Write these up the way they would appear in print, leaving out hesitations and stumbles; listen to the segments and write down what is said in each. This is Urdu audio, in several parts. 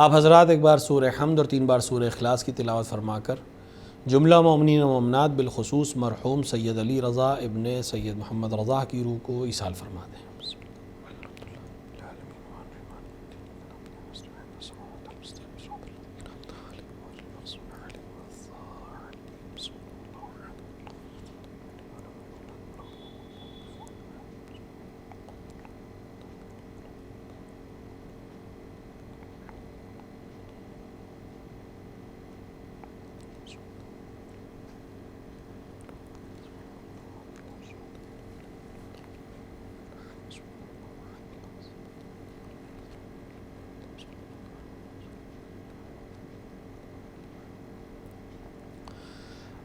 آپ حضرات ایک بار سورہ حمد اور 3 بار سورہ اخلاص کی تلاوت فرما کر جملہ مومنین و مومنات بالخصوص مرحوم سید علی رضا ابن سید محمد رضا کی روح کو ایصال فرما دیں۔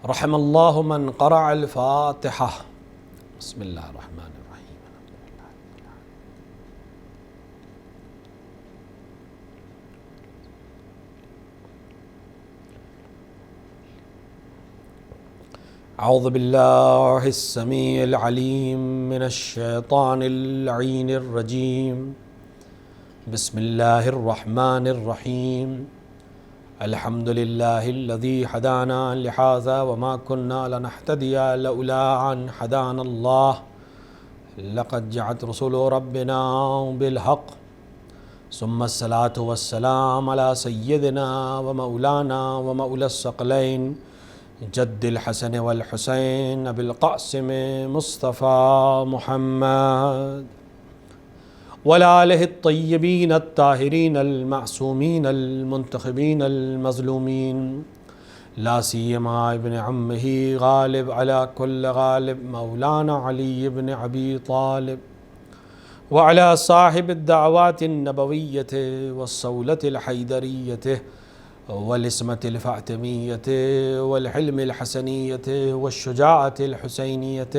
رحم اللہ من قرأ الفاتحہ۔ بسم اللہ الرحمن الرحیم۔ اعوذ باللہ السمیع العلیم من الشیطان اللعین الرجیم۔ بسم اللہ الرحمن الرحیم۔ الحمد للہ الذی ہدانا لہذا وما كنا لنہتدی لولا ان ہدانا اللہ لقد جاءت رسل ربنا بالحق ثم الصلاة والسلام علی سیدنا ومولانا ومولا الثقلین جد الحسن والحسین ابی القاسم مصطفیٰ محمد وَلَآلِهِ الطَّيِّبِينَ الطَّاهِرِينَ الْمَعْصُومِينَ الْمُنْتَخِبِينَ الْمَظْلُومِينَ لَا سِيَّمَا ابْنِ عَمِّهِ غالب عَلَى كُلِّ غالب مولانا علی بن ابی طالب وعلى صاحب الدعوات النبوية والصولة الحيدرية والاسمة الفاطمية والحلم الحسنية والشجاعة الحسينية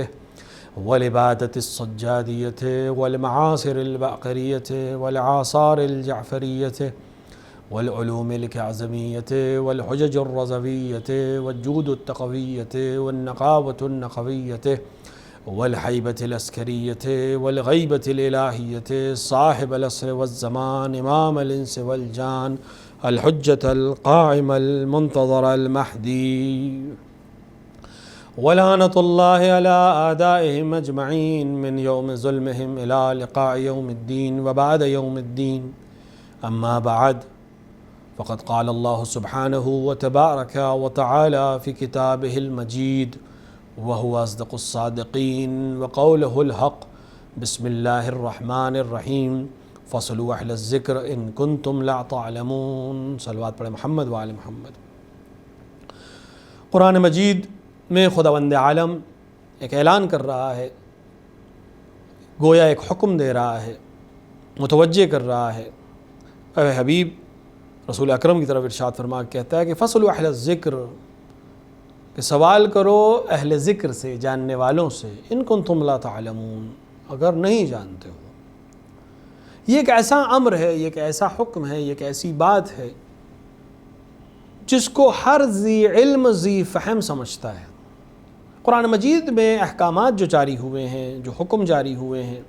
والعبادة السجادية والمعاصر الباقرية والعاصار الجعفرية والعلوم الكاظمية والحجج الرضوية والجود التقوية والنقاوة النقوية والهيبة العسكرية والغيبة الإلهية صاحب العصر والزمان إمام الإنس والجان الحجة القائم المنتظر المهدي ولعنة الله على أعدائهم أجمعين من يوم ظلمهم إلى لقاء يوم الدين وبعد يوم الدين أما بعد فقد قال الله سبحانه وتبارك وتعالى في كتابه المجيد وهو أصدق الصادقين وقوله الحق بسم الله الرحمن الرحيم فصلوا أهل الذكر إن كنتم لا تعلمون صلوات پڑھیں محمد وآل محمد۔ قرآن مجید میں خداوند عالم ایک اعلان کر رہا ہے، گویا ایک حکم دے رہا ہے، متوجہ کر رہا ہے۔ اے حبیب رسول اکرم کی طرف ارشاد فرما کہتا ہے کہ فصلوا اہل الذکر، کہ سوال کرو اہل ذکر سے، جاننے والوں سے، ان کنتم لا تعلمون، اگر نہیں جانتے ہو۔ یہ ایک ایسا امر ہے، یہ ایک ایسا حکم ہے، یہ ایک ایسی بات ہے جس کو ہر ذی علم ذی فہم سمجھتا ہے۔ قرآن مجید میں احکامات جو جاری ہوئے ہیں، جو حکم جاری ہوئے ہیں،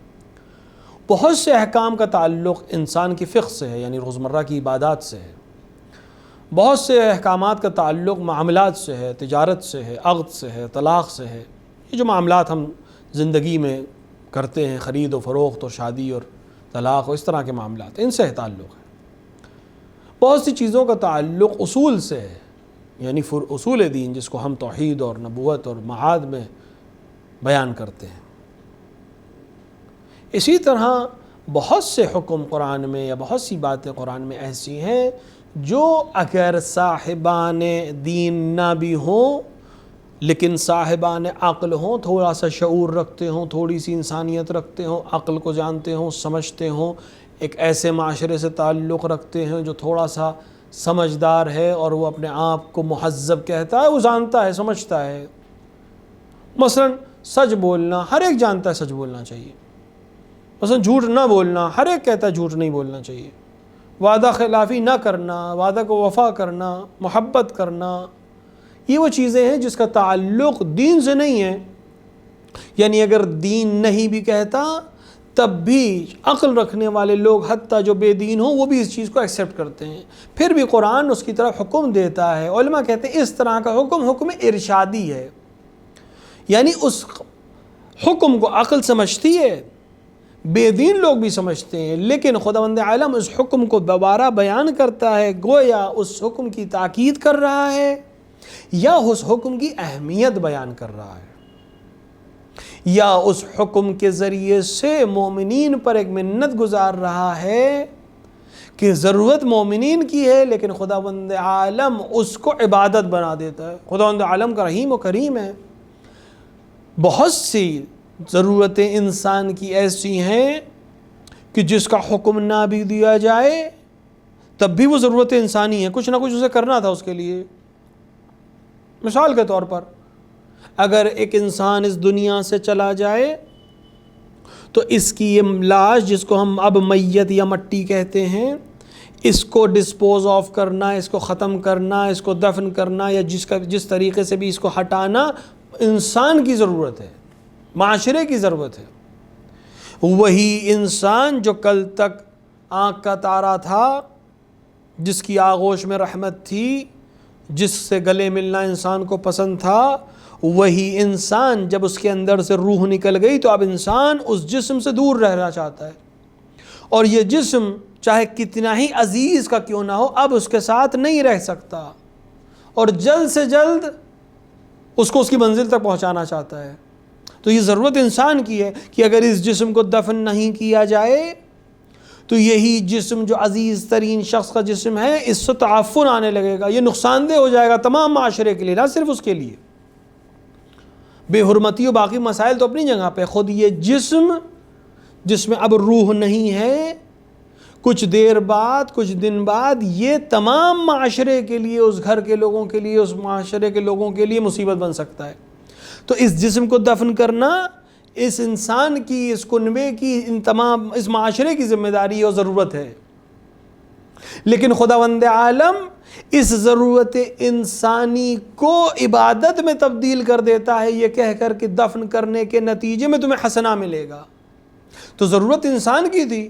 بہت سے احکام کا تعلق انسان کی فقہ سے ہے، یعنی روزمرہ کی عبادات سے ہے۔ بہت سے احکامات کا تعلق معاملات سے ہے، تجارت سے ہے، عقد سے ہے، طلاق سے ہے۔ یہ جو معاملات ہم زندگی میں کرتے ہیں، خرید و فروخت اور شادی اور طلاق اور اس طرح کے معاملات، ان سے تعلق ہے۔ بہت سی چیزوں کا تعلق اصول سے ہے، یعنی اصول دین جس کو ہم توحید اور نبوت اور معاد میں بیان کرتے ہیں۔ اسی طرح بہت سے حکم قرآن میں یا بہت سی باتیں قرآن میں ایسی ہیں جو اگر صاحبان دین نہ بھی ہوں لیکن صاحبان عقل ہوں، تھوڑا سا شعور رکھتے ہوں، تھوڑی سی انسانیت رکھتے ہوں، عقل کو جانتے ہوں، سمجھتے ہوں، ایک ایسے معاشرے سے تعلق رکھتے ہیں جو تھوڑا سا سمجھدار ہے اور وہ اپنے آپ کو مہذب کہتا ہے، وہ جانتا ہے، سمجھتا ہے۔ مثلا سچ بولنا، ہر ایک جانتا ہے سچ بولنا چاہیے۔ مثلا جھوٹ نہ بولنا، ہر ایک کہتا ہے جھوٹ نہیں بولنا چاہیے۔ وعدہ خلافی نہ کرنا، وعدہ کو وفا کرنا، محبت کرنا، یہ وہ چیزیں ہیں جس کا تعلق دین سے نہیں ہے۔ یعنی اگر دین نہیں بھی کہتا تب بھی عقل رکھنے والے لوگ حتیٰ جو بے دین ہوں وہ بھی اس چیز کو ایکسیپٹ کرتے ہیں. پھر بھی قرآن اس کی طرف حکم دیتا ہے. علماء کہتے ہیں اس طرح کا حکم ارشادی ہے، یعنی اس حکم کو عقل سمجھتی ہے، بے دین لوگ بھی سمجھتے ہیں، لیکن خداوند عالم اس حکم کو دوبارہ بیان کرتا ہے، گویا اس حکم کی تاکید کر رہا ہے یا اس حکم کی اہمیت بیان کر رہا ہے، یا اس حکم کے ذریعے سے مومنین پر ایک منت گزار رہا ہے کہ ضرورت مومنین کی ہے لیکن خداوند عالم اس کو عبادت بنا دیتا ہے. خداوند عالم کا رحیم و کریم ہے. بہت سی ضرورتیں انسان کی ایسی ہیں کہ جس کا حکم نہ بھی دیا جائے تب بھی وہ ضرورتیں انسانی ہیں، کچھ نہ کچھ اسے کرنا تھا اس کے لیے. مثال کے طور پر اگر ایک انسان اس دنیا سے چلا جائے تو اس کی یہ لاش جس کو ہم اب میت یا مٹی کہتے ہیں، اس کو ڈسپوز آف کرنا، اس کو ختم کرنا، اس کو دفن کرنا یا جس طریقے سے بھی اس کو ہٹانا انسان کی ضرورت ہے، معاشرے کی ضرورت ہے. وہی انسان جو کل تک آنکھ کا تارا تھا، جس کی آغوش میں رحمت تھی، جس سے گلے ملنا انسان کو پسند تھا، وہی انسان جب اس کے اندر سے روح نکل گئی تو اب انسان اس جسم سے دور رہنا چاہتا ہے، اور یہ جسم چاہے کتنا ہی عزیز کا کیوں نہ ہو اب اس کے ساتھ نہیں رہ سکتا، اور جلد سے جلد اس کو اس کی منزل تک پہنچانا چاہتا ہے. تو یہ ضرورت انسان کی ہے کہ اگر اس جسم کو دفن نہیں کیا جائے تو یہی جسم جو عزیز ترین شخص کا جسم ہے اس سے تعفن آنے لگے گا، یہ نقصان دہ ہو جائے گا تمام معاشرے کے لیے، نہ صرف اس کے لیے. بے حرمتی و باقی مسائل تو اپنی جگہ پہ، خود یہ جسم جس میں اب روح نہیں ہے کچھ دیر بعد، کچھ دن بعد یہ تمام معاشرے کے لیے، اس گھر کے لوگوں کے لیے، اس معاشرے کے لوگوں کے لیے مصیبت بن سکتا ہے. تو اس جسم کو دفن کرنا اس انسان کی، اس کنبے کی، ان تمام اس معاشرے کی ذمہ داری اور ضرورت ہے. لیکن خداوند عالم اس ضرورت انسانی کو عبادت میں تبدیل کر دیتا ہے، یہ کہہ کر کہ دفن کرنے کے نتیجے میں تمہیں حسنہ ملے گا. تو ضرورت انسان کی تھی،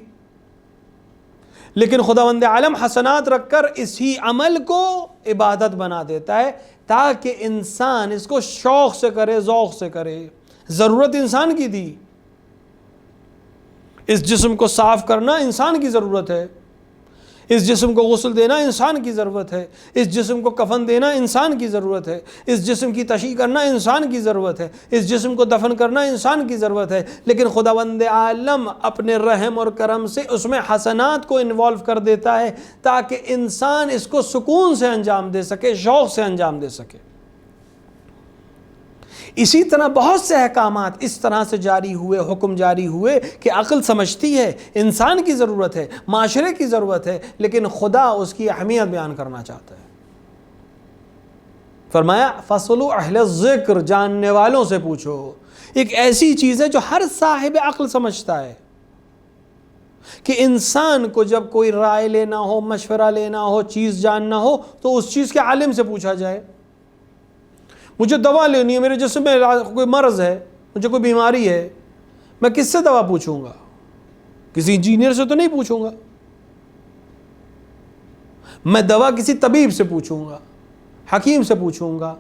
لیکن خداوند عالم حسنات رکھ کر اسی عمل کو عبادت بنا دیتا ہے تاکہ انسان اس کو شوق سے کرے، ذوق سے کرے. ضرورت انسان کی تھی، اس جسم کو صاف کرنا انسان کی ضرورت ہے، اس جسم کو غسل دینا انسان کی ضرورت ہے، اس جسم کو کفن دینا انسان کی ضرورت ہے، اس جسم کی تشییع کرنا انسان کی ضرورت ہے، اس جسم کو دفن کرنا انسان کی ضرورت ہے. لیکن خداوند عالم اپنے رحم اور کرم سے اس میں حسنات کو انوالو کر دیتا ہے تاکہ انسان اس کو سکون سے انجام دے سکے، شوق سے انجام دے سکے. اسی طرح بہت سے احکامات اس طرح سے جاری ہوئے، حکم جاری ہوئے کہ عقل سمجھتی ہے انسان کی ضرورت ہے، معاشرے کی ضرورت ہے، لیکن خدا اس کی اہمیت بیان کرنا چاہتا ہے. فرمایا فَاسْأَلُوا اہل الذکر، جاننے والوں سے پوچھو. ایک ایسی چیز ہے جو ہر صاحب عقل سمجھتا ہے کہ انسان کو جب کوئی رائے لینا ہو، مشورہ لینا ہو، چیز جاننا ہو تو اس چیز کے عالم سے پوچھا جائے. مجھے دوا لینی ہے، میرے جسم میں کوئی مرض ہے، مجھے کوئی بیماری ہے، میں کس سے دوا پوچھوں گا؟ کسی انجینئر سے تو نہیں پوچھوں گا، میں دوا کسی طبیب سے پوچھوں گا، حکیم سے پوچھوں گا،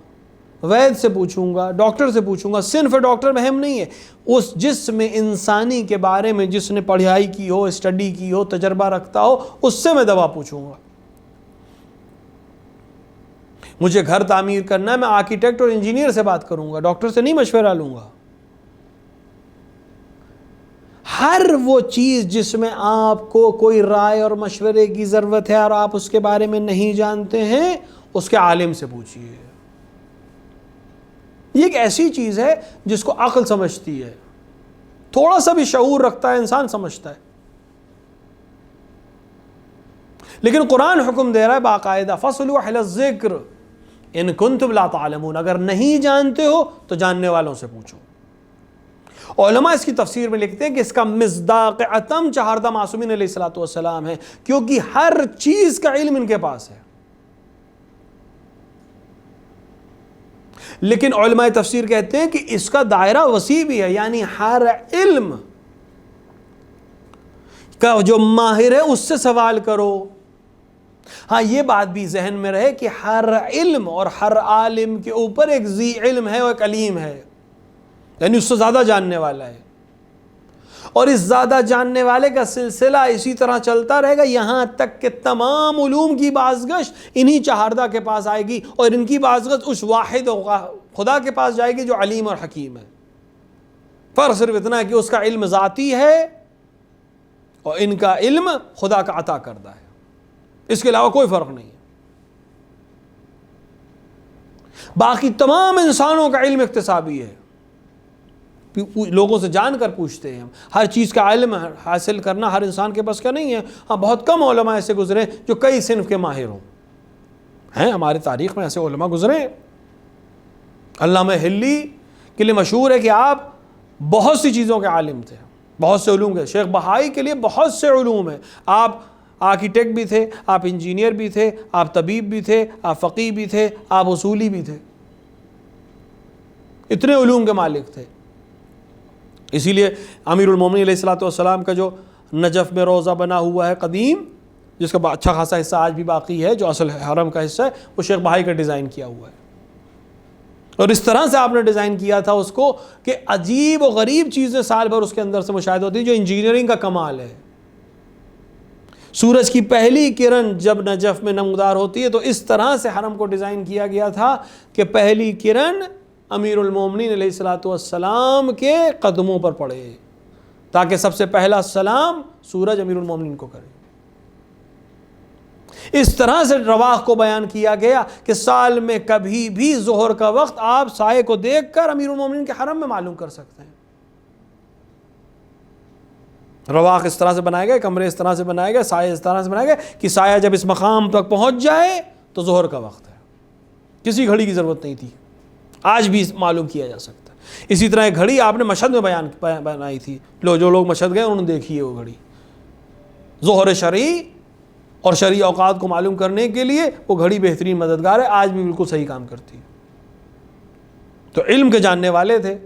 وید سے پوچھوں گا، ڈاکٹر سے پوچھوں گا. صنف ڈاکٹر میں اہم نہیں ہے، اس جسم انسانی کے بارے میں جس نے پڑھائی کی ہو، اسٹڈی کی ہو، تجربہ رکھتا ہو، اس سے میں دوا پوچھوں گا. مجھے گھر تعمیر کرنا ہے، میں آرکیٹیکٹ اور انجینئر سے بات کروں گا، ڈاکٹر سے نہیں مشورہ لوں گا. ہر وہ چیز جس میں آپ کو کوئی رائے اور مشورے کی ضرورت ہے اور آپ اس کے بارے میں نہیں جانتے ہیں، اس کے عالم سے پوچھیے. یہ ایک ایسی چیز ہے جس کو عقل سمجھتی ہے، تھوڑا سا بھی شعور رکھتا ہے انسان سمجھتا ہے. لیکن قرآن حکم دے رہا ہے باقاعدہ فَاسْأَلُوا اہل الذکر ان کنتم لا تعلمون، اگر نہیں جانتے ہو تو جاننے والوں سے پوچھو. علماء اس کی تفسیر میں لکھتے ہیں کہ اس کا مصداق اتم چہاردہ معصومین علیہ السلام ہے، کیونکہ ہر چیز کا علم ان کے پاس ہے. لیکن علماء تفسیر کہتے ہیں کہ اس کا دائرہ وسیع بھی ہے، یعنی ہر علم کا جو ماہر ہے اس سے سوال کرو۔ ہاں یہ بات بھی ذہن میں رہے کہ ہر علم اور ہر عالم کے اوپر ایک ذی علم ہے اور ایک علیم ہے، یعنی اس سے زیادہ جاننے والا ہے، اور اس زیادہ جاننے والے کا سلسلہ اسی طرح چلتا رہے گا یہاں تک کہ تمام علوم کی بازگشت انہی چہاردہ کے پاس آئے گی، اور ان کی بازگشت اس واحد خدا کے پاس جائے گی جو علیم اور حکیم ہے۔ فرق صرف اتنا ہے کہ اس کا علم ذاتی ہے اور ان کا علم خدا کا عطا کردہ ہے، اس کے علاوہ کوئی فرق نہیں ہے۔ باقی تمام انسانوں کا علم اکتسابی ہے، لوگوں سے جان کر پوچھتے ہیں ہم، ہر چیز کا علم حاصل کرنا ہر انسان کے بس کا نہیں ہے۔ ہاں بہت کم علماء ایسے گزرے جو کئی صنف کے ماہر ہوں، ہیں ہماری تاریخ میں ایسے علماء گزرے۔ علامہ حلی کے لیے مشہور ہے کہ آپ بہت سی چیزوں کے عالم تھے، بہت سے علوم کے۔ شیخ بہائی کے لیے بہت سے علوم ہیں، آپ آرکیٹیکٹ بھی تھے، آپ انجینئر بھی تھے، آپ طبیب بھی تھے، آپ فقیہ بھی تھے، آپ اصولی بھی تھے، اتنے علوم کے مالک تھے۔ اسی لیے امیر المومنین علیہ الصلوۃ والسلام کا جو نجف میں روضہ بنا ہوا ہے قدیم، جس کا اچھا خاصا حصہ آج بھی باقی ہے، جو اصل حرم کا حصہ ہے، وہ شیخ بہائی کا ڈیزائن کیا ہوا ہے۔ اور اس طرح سے آپ نے ڈیزائن کیا تھا اس کو کہ عجیب و غریب چیزیں سال بھر اس کے اندر سے مشاہدہ ہوتی ہیں، جو انجینئرنگ کا کمال ہے۔ سورج کی پہلی کرن جب نجف میں نمودار ہوتی ہے تو اس طرح سے حرم کو ڈیزائن کیا گیا تھا کہ پہلی کرن امیر المومنین علیہ الصلوۃ والسلام کے قدموں پر پڑے، تاکہ سب سے پہلا سلام سورج امیر المومنین کو کرے۔ اس طرح سے رواح کو بیان کیا گیا کہ سال میں کبھی بھی ظہر کا وقت آپ سائے کو دیکھ کر امیر المومنین کے حرم میں معلوم کر سکتے ہیں۔ رواح اس طرح سے بنائے گئے، کمرے اس طرح سے بنائے گئے، سائے اس طرح سے بنائے گئے کہ سایہ جب اس مقام تک پہنچ جائے تو ظہر کا وقت ہے، کسی گھڑی کی ضرورت نہیں تھی، آج بھی معلوم کیا جا سکتا ہے۔ اسی طرح ایک گھڑی آپ نے مشہد میں بنائی تھی، جو لوگ مشہد گئے انہوں نے دیکھی ہے وہ گھڑی، ظہر شرعی اور شرعی اوقات کو معلوم کرنے کے لیے وہ گھڑی بہترین مددگار ہے، آج بھی بالکل صحیح کام کرتی ہے۔ تو علم کے جاننے والے تھے،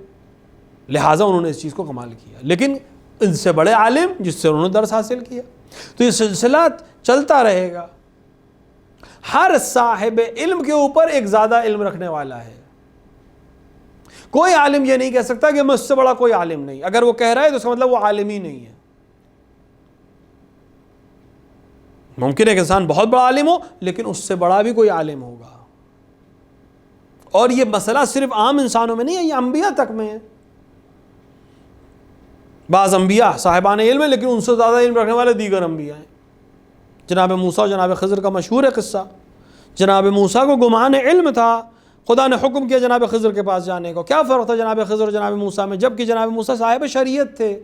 لہٰذا انہوں نے اس چیز کو کمال کیا، لیکن ان سے بڑے عالم جس سے انہوں نے درس حاصل کیا۔ تو یہ سلسلہ چلتا رہے گا، ہر صاحب علم کے اوپر ایک زیادہ علم رکھنے والا ہے۔ کوئی عالم یہ نہیں کہہ سکتا کہ مجھ سے بڑا کوئی عالم نہیں، اگر وہ کہہ رہا ہے تو اس کا مطلب وہ عالم ہی نہیں ہے۔ ممکن ہے کہ انسان بہت بڑا عالم ہو لیکن اس سے بڑا بھی کوئی عالم ہوگا، اور یہ مسئلہ صرف عام انسانوں میں نہیں ہے، یہ انبیاء تک میں ہے۔ بعض انبیاء صاحبان علم ہیں لیکن ان سے زیادہ علم رکھنے والے دیگر انبیاء ہیں۔ جناب موسیٰ اور جناب خضر کا مشہور ہے قصہ۔ جناب موسیٰ کو گمان علم تھا، خدا نے حکم کیا جناب خضر کے پاس جانے کو۔ کیا فرق تھا جناب خضر اور جناب موسیٰ میں؟ جبکہ جناب موسیٰ صاحب شریعت تھے،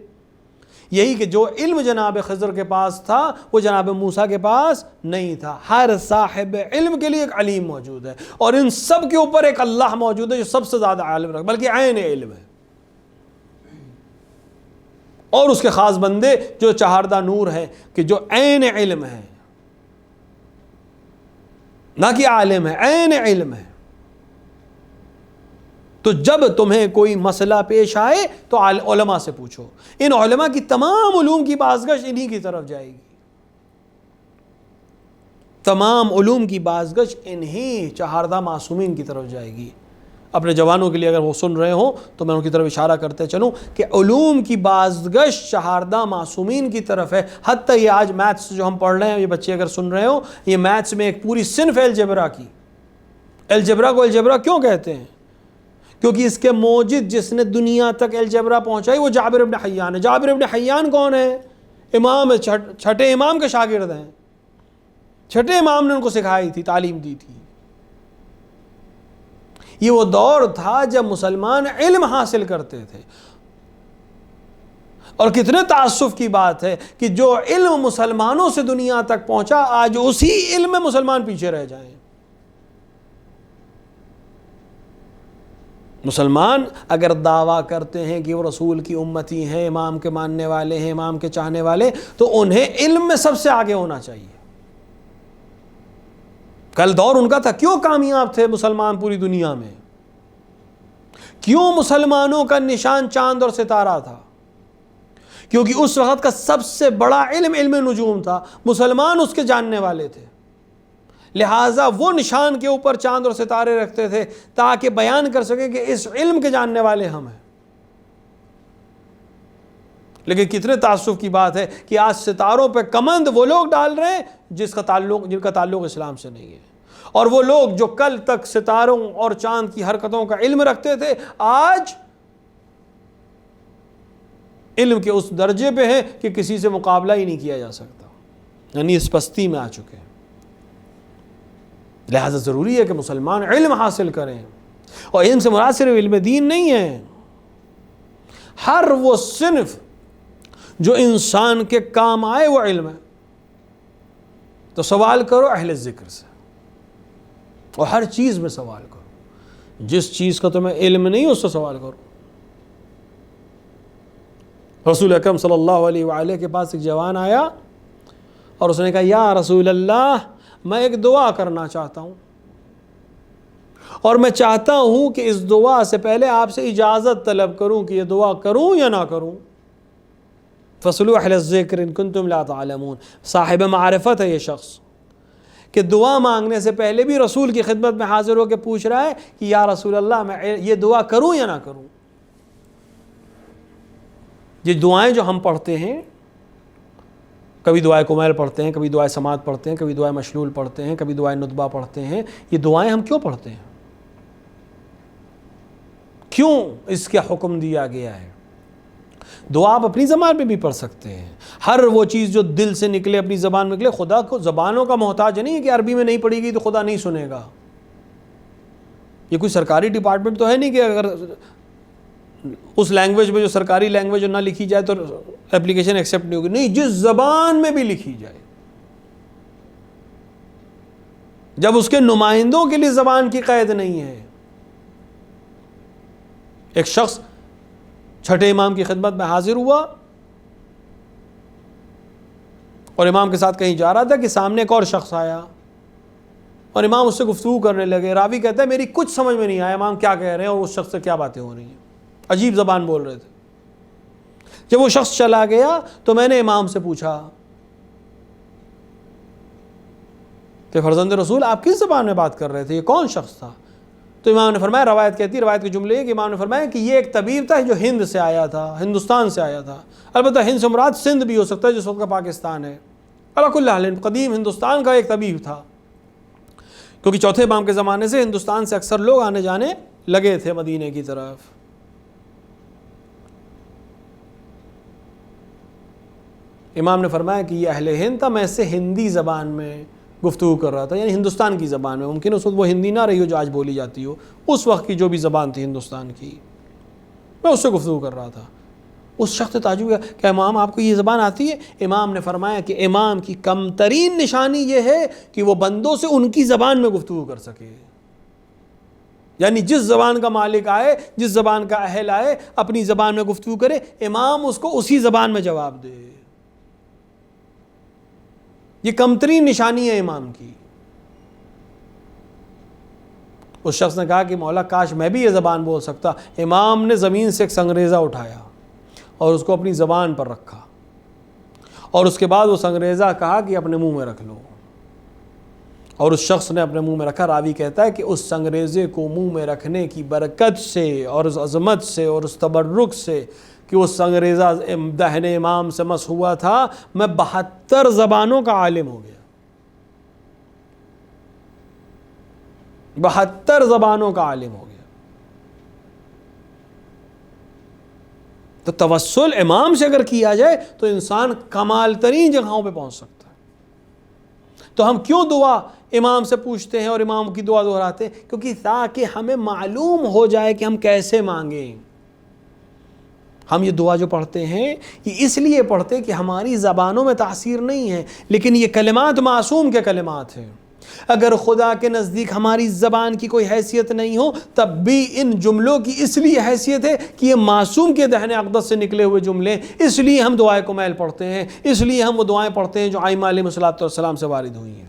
یہی کہ جو علم جناب خضر کے پاس تھا وہ جناب موسیٰ کے پاس نہیں تھا۔ ہر صاحب علم کے لیے ایک علیم موجود ہے، اور ان سب کے اوپر ایک اللہ موجود ہے جو سب سے زیادہ عالم رکھ، بلکہ عین علم ہے، اور اس کے خاص بندے جو چہاردہ نور ہیں کہ جو عین علم ہے، نہ کہ عالم ہے، عین علم ہے۔ تو جب تمہیں کوئی مسئلہ پیش آئے تو علماء سے پوچھو، ان علماء کی تمام علوم کی بازگشت انہی کی طرف جائے گی، تمام علوم کی بازگشت انہی چہاردہ معصومین کی طرف جائے گی۔ اپنے جوانوں کے لیے اگر وہ سن رہے ہوں تو میں ان کی طرف اشارہ کرتے چلوں کہ علوم کی بازگشت چہاردہ معصومین کی طرف ہے۔ حتیٰ یہ آج میتھس جو ہم پڑھ رہے ہیں، یہ بچے اگر سن رہے ہوں، یہ میتھس میں ایک پوری صنف الجبرا کی، الجبرا کو الجبرا کیوں کہتے ہیں؟ کیونکہ اس کے موجد جس نے دنیا تک الجبرا پہنچائی وہ جابر ابن حیان ہے۔ جابر ابن حیان کون ہے؟ امام، چھٹے امام کے شاگرد ہیں، چھٹے امام نے ان کو سکھائی تھی، تعلیم دی تھی۔ یہ وہ دور تھا جب مسلمان علم حاصل کرتے تھے، اور کتنے تعصف کی بات ہے کہ جو علم مسلمانوں سے دنیا تک پہنچا آج اسی علم میں مسلمان پیچھے رہ جائیں۔ مسلمان اگر دعویٰ کرتے ہیں کہ وہ رسول کی امتی ہیں، امام کے ماننے والے ہیں، امام کے چاہنے والے، تو انہیں علم میں سب سے آگے ہونا چاہیے۔ کل دور ان کا تھا، کیوں کامیاب تھے مسلمان پوری دنیا میں؟ کیوں مسلمانوں کا نشان چاند اور ستارہ تھا؟ کیونکہ اس وقت کا سب سے بڑا علم علم نجوم تھا، مسلمان اس کے جاننے والے تھے، لہٰذا وہ نشان کے اوپر چاند اور ستارے رکھتے تھے تاکہ بیان کر سکیں کہ اس علم کے جاننے والے ہم ہیں۔ لیکن کتنے تعصب کی بات ہے کہ آج ستاروں پہ کمند وہ لوگ ڈال رہے ہیں جن کا تعلق اسلام سے نہیں ہے، اور وہ لوگ جو کل تک ستاروں اور چاند کی حرکتوں کا علم رکھتے تھے آج علم کے اس درجے پہ ہیں کہ کسی سے مقابلہ ہی نہیں کیا جا سکتا، یعنی اس پستی میں آ چکے ہیں۔ لہذا ضروری ہے کہ مسلمان علم حاصل کریں، اور علم سے مراد صرف علم دین نہیں ہے، ہر وہ صنف جو انسان کے کام آئے وہ علم ہے۔ تو سوال کرو اہل ذکر سے، اور ہر چیز میں سوال کرو، جس چیز کا تمہیں علم نہیں اس سے سوال کرو۔ رسول اکرم صلی اللہ علیہ وآلہ کے پاس ایک جوان آیا اور اس نے کہا یا رسول اللہ، میں ایک دعا کرنا چاہتا ہوں، اور میں چاہتا ہوں کہ اس دعا سے پہلے آپ سے اجازت طلب کروں کہ یہ دعا کروں یا نہ کروں۔ فَاسْأَلُوا أَهْلَ الذِّكْرِ إِن كُنتُمْ لَا تَعْلَمُونَ، صاحب معرفت ہے یہ شخص کہ دعا مانگنے سے پہلے بھی رسول کی خدمت میں حاضر ہو کے پوچھ رہا ہے کہ یا رسول اللہ میں یہ دعا کروں یا نہ کروں۔ یہ دعائیں جو ہم پڑھتے ہیں، کبھی دعائے کمیل پڑھتے ہیں، کبھی دعائے سماعت پڑھتے ہیں، کبھی دعائے مشلول پڑھتے ہیں، کبھی دعائے ندبہ پڑھتے ہیں، یہ دعائیں ہم کیوں پڑھتے ہیں؟ کیوں اس کا حکم دیا گیا ہے؟ دعا آپ اپنی زبان پہ بھی پڑھ سکتے ہیں، ہر وہ چیز جو دل سے نکلے اپنی زبان میں نکلے۔ خدا کو زبانوں کا محتاج نہیں ہے کہ عربی میں نہیں پڑھی گئی تو خدا نہیں سنے گا۔ یہ کوئی سرکاری ڈپارٹمنٹ تو ہے نہیں کہ اگر اس لینگویج میں جو سرکاری لینگویج نہ لکھی جائے تو اپلیکیشن ایکسیپٹ نہیں ہوگی، نہیں، جس زبان میں بھی لکھی جائے۔ جب اس کے نمائندوں کے لیے زبان کی قید نہیں ہے۔ ایک شخص چھٹے امام کی خدمت میں حاضر ہوا اور امام کے ساتھ کہیں جا رہا تھا کہ سامنے ایک اور شخص آیا اور امام اس سے گفتگو کرنے لگے۔ راوی کہتا ہے میری کچھ سمجھ میں نہیں آیا امام کیا کہہ رہے ہیں اور اس شخص سے کیا باتیں ہو رہی ہیں، عجیب زبان بول رہے تھے۔ جب وہ شخص چلا گیا تو میں نے امام سے پوچھا کہ فرزند رسول آپ کس زبان میں بات کر رہے تھے، یہ کون شخص تھا؟ تو امام نے فرمایا، روایت کے جملے کہ امام نے فرمایا کہ یہ ایک طبیب تھا جو ہند سے آیا تھا، ہندوستان سے آیا تھا۔ البتہ ہند سے مراد سندھ بھی ہو سکتا ہے جس وقت کا پاکستان ہے۔ علی کل حال قدیم ہندوستان کا ایک طبیب تھا، کیونکہ چوتھے امام کے زمانے سے ہندوستان سے اکثر لوگ آنے جانے لگے تھے مدینے کی طرف۔ امام نے فرمایا کہ یہ اہل ہند تھا، میں اس سے ہندی زبان میں گفتگو کر رہا تھا، یعنی ہندوستان کی زبان میں۔ ممکن اس وقت وہ ہندی نہ رہی ہو جو آج بولی جاتی ہو، اس وقت کی جو بھی زبان تھی ہندوستان کی، میں اس سے گفتگو کر رہا تھا۔ اس شخص نے تعجب کیا کہ امام آپ کو یہ زبان آتی ہے؟ امام نے فرمایا کہ امام کی کم ترین نشانی یہ ہے کہ وہ بندوں سے ان کی زبان میں گفتگو کر سکے، یعنی جس زبان کا مالک آئے، جس زبان کا اہل آئے، اپنی زبان میں گفتگو کرے، امام اس کو اسی زبان میں جواب دے۔ یہ کم ترین نشانی ہے امام کی۔ اس شخص نے کہا کہ مولا کاش میں بھی یہ زبان بول سکتا۔ امام نے زمین سے ایک سنگریزہ اٹھایا اور اس کو اپنی زبان پر رکھا، اور اس کے بعد وہ سنگریزہ کہا کہ اپنے منہ میں رکھ لو، اور اس شخص نے اپنے منہ میں رکھا۔ راوی کہتا ہے کہ اس سنگریزے کو منہ میں رکھنے کی برکت سے اور اس عظمت سے اور اس تبرک سے کہ وہ سنگریزہ دہن امام سے مس ہوا تھا، میں 72 زبانوں کا عالم ہو گیا۔ 72 زبانوں کا عالم ہو گیا۔ تو توسل امام سے اگر کیا جائے تو انسان کمال ترین جگہوں پہ پہنچ سکتا ہے۔ تو ہم کیوں دعا امام سے پوچھتے ہیں اور امام کی دعا دہراتے ہیں؟ کیونکہ تاکہ ہمیں معلوم ہو جائے کہ ہم کیسے مانگیں۔ ہم یہ دعا جو پڑھتے ہیں یہ اس لیے پڑھتے کہ ہماری زبانوں میں تاثیر نہیں ہے، لیکن یہ کلمات معصوم کے کلمات ہیں۔ اگر خدا کے نزدیک ہماری زبان کی کوئی حیثیت نہیں ہو تب بھی ان جملوں کی اس لیے حیثیت ہے کہ یہ معصوم کے دہن اقدس سے نکلے ہوئے جملے، اس لیے ہم دعائے کمیل پڑھتے ہیں، اس لیے ہم وہ دعائیں پڑھتے ہیں جو ائمہ علیہم الصلوۃ والسلام سے وارد ہوئی ہیں۔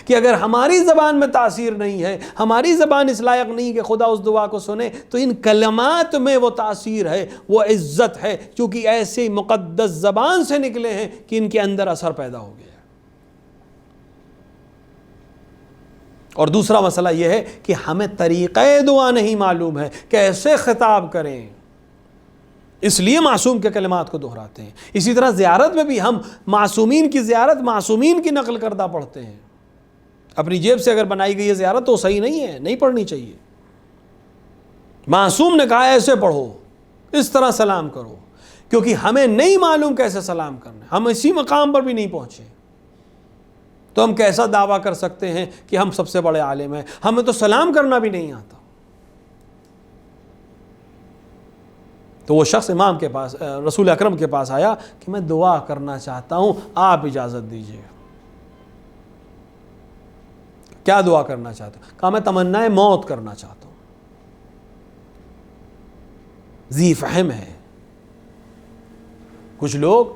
کہ اگر ہماری زبان میں تاثیر نہیں ہے، ہماری زبان اس لائق نہیں کہ خدا اس دعا کو سنے، تو ان کلمات میں وہ تاثیر ہے، وہ عزت ہے، چونکہ ایسے مقدس زبان سے نکلے ہیں کہ ان کے اندر اثر پیدا ہو گیا۔ اور دوسرا مسئلہ یہ ہے کہ ہمیں طریقہ دعا نہیں معلوم ہے، کیسے خطاب کریں، اس لیے معصوم کے کلمات کو دہراتے ہیں۔ اسی طرح زیارت میں بھی ہم معصومین کی زیارت معصومین کی نقل کردہ پڑھتے ہیں۔ اپنی جیب سے اگر بنائی گئی ہے زیارت تو صحیح نہیں ہے، نہیں پڑھنی چاہیے۔ معصوم نے کہا ایسے پڑھو، اس طرح سلام کرو، کیونکہ ہمیں نہیں معلوم کیسے سلام کرنا ہے، ہم اسی مقام پر بھی نہیں پہنچے، تو ہم کیسا دعویٰ کر سکتے ہیں کہ ہم سب سے بڑے عالم ہیں؟ ہمیں تو سلام کرنا بھی نہیں آتا۔ تو وہ شخص امام کے پاس، رسول اکرم کے پاس آیا کہ میں دعا کرنا چاہتا ہوں، آپ اجازت دیجیے۔ کیا دعا کرنا چاہتا ہوں؟ کہا میں تمنائے موت کرنا چاہتا ہوں۔ ذی فہم ہے، کچھ لوگ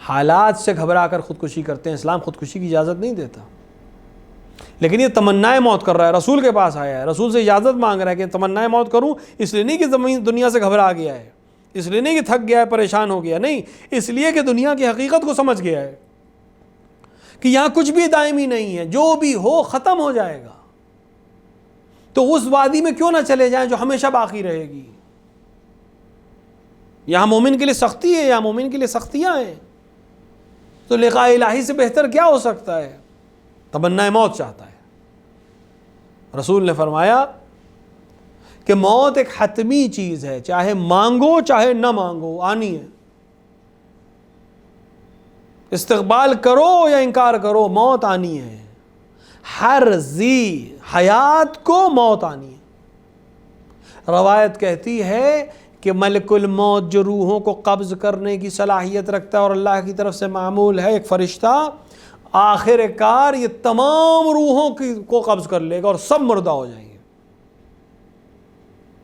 حالات سے گھبرا کر خودکشی کرتے ہیں، اسلام خودکشی کی اجازت نہیں دیتا، لیکن یہ تمنائے موت کر رہا ہے، رسول کے پاس آیا ہے، رسول سے اجازت مانگ رہا ہے کہ تمنائے موت کروں، اس لیے نہیں کہ زمین دنیا سے گھبرا گیا ہے، اس لیے نہیں کہ تھک گیا ہے، پریشان ہو گیا، نہیں، اس لیے کہ دنیا کی حقیقت کو سمجھ گیا ہے کہ یہاں کچھ بھی دائمی نہیں ہے، جو بھی ہو ختم ہو جائے گا، تو اس وادی میں کیوں نہ چلے جائیں جو ہمیشہ باقی رہے گی۔ یہاں مومن کے لیے سختی ہے، یہاں مومن کے لیے سختیاں ہیں، تو لقاء الہی سے بہتر کیا ہو سکتا ہے؟ تمنائے موت چاہتا ہے۔ رسول نے فرمایا کہ موت ایک حتمی چیز ہے، چاہے مانگو چاہے نہ مانگو، آنی ہے۔ استقبال کرو یا انکار کرو، موت آنی ہے۔ ہر ذی حیات کو موت آنی ہے۔ روایت کہتی ہے کہ ملک الموت جو روحوں کو قبض کرنے کی صلاحیت رکھتا ہے اور اللہ کی طرف سے معمول ہے، ایک فرشتہ، آخر کار یہ تمام روحوں کو قبض کر لے گا اور سب مردہ ہو جائیں گے،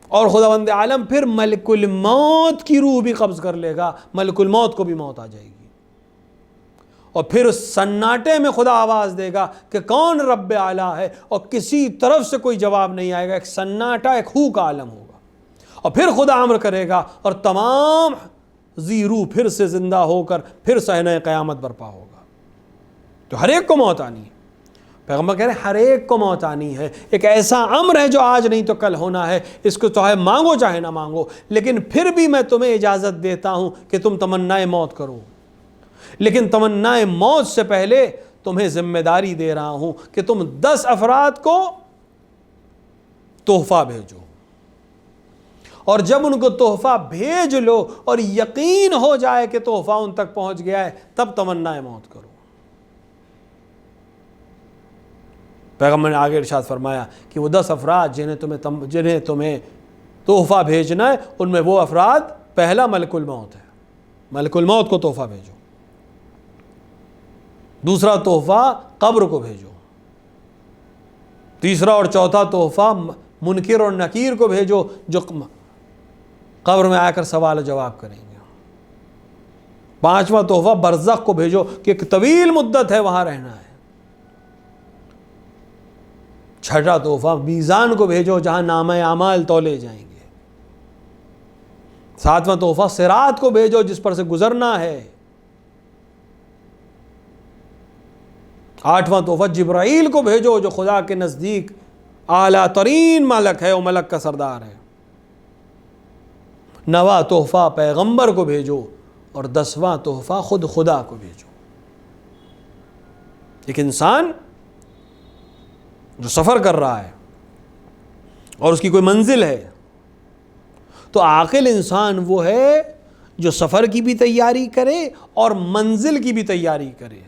اور خداوند عالم پھر ملک الموت کی روح بھی قبض کر لے گا، ملک الموت کو بھی موت آ جائے گی، اور پھر اس سناٹے میں خدا آواز دے گا کہ کون رب اعلیٰ ہے، اور کسی طرف سے کوئی جواب نہیں آئے گا، ایک سناٹا، ایک ہو کا عالم ہوگا، اور پھر خدا امر کرے گا اور تمام ذی روح پھر سے زندہ ہو کر پھر صحنہ قیامت برپا ہوگا۔ تو ہر ایک کو موت آنی ہے، پیغمبر کہہ رہے ہیں ہر ایک کو موت آنی ہے، ایک ایسا امر ہے جو آج نہیں تو کل ہونا ہے، اس کو چاہے مانگو چاہے نہ مانگو، لیکن پھر بھی میں تمہیں اجازت دیتا ہوں کہ تم تمنائے موت کرو، لیکن تمنائے موت سے پہلے تمہیں ذمہ داری دے رہا ہوں کہ تم 10 افراد کو تحفہ بھیجو، اور جب ان کو تحفہ بھیج لو اور یقین ہو جائے کہ تحفہ ان تک پہنچ گیا ہے، تب تمنائے موت کرو۔ پیغمبر نے آگے ارشاد فرمایا کہ وہ 10 افراد جنہیں تمہیں تحفہ بھیجنا ہے، ان میں وہ افراد، پہلا ملک الموت ہے، ملک الموت کو تحفہ بھیجو، دوسرا تحفہ قبر کو بھیجو، تیسرا اور چوتھا تحفہ منکر اور نکیر کو بھیجو جو قبر میں آ کر سوال و جواب کریں گے، پانچواں تحفہ برزخ کو بھیجو کہ ایک طویل مدت ہے وہاں رہنا ہے، چھٹا تحفہ میزان کو بھیجو جہاں نامہ اعمال تولے جائیں گے، ساتواں تحفہ صراط کو بھیجو جس پر سے گزرنا ہے، آٹھواں تحفہ جبرائیل کو بھیجو جو خدا کے نزدیک اعلیٰ ترین ملک ہے، وہ ملک کا سردار ہے، نواں تحفہ پیغمبر کو بھیجو، اور 10واں تحفہ خود خدا کو بھیجو۔ ایک انسان جو سفر کر رہا ہے اور اس کی کوئی منزل ہے، تو عاقل انسان وہ ہے جو سفر کی بھی تیاری کرے اور منزل کی بھی تیاری کرے،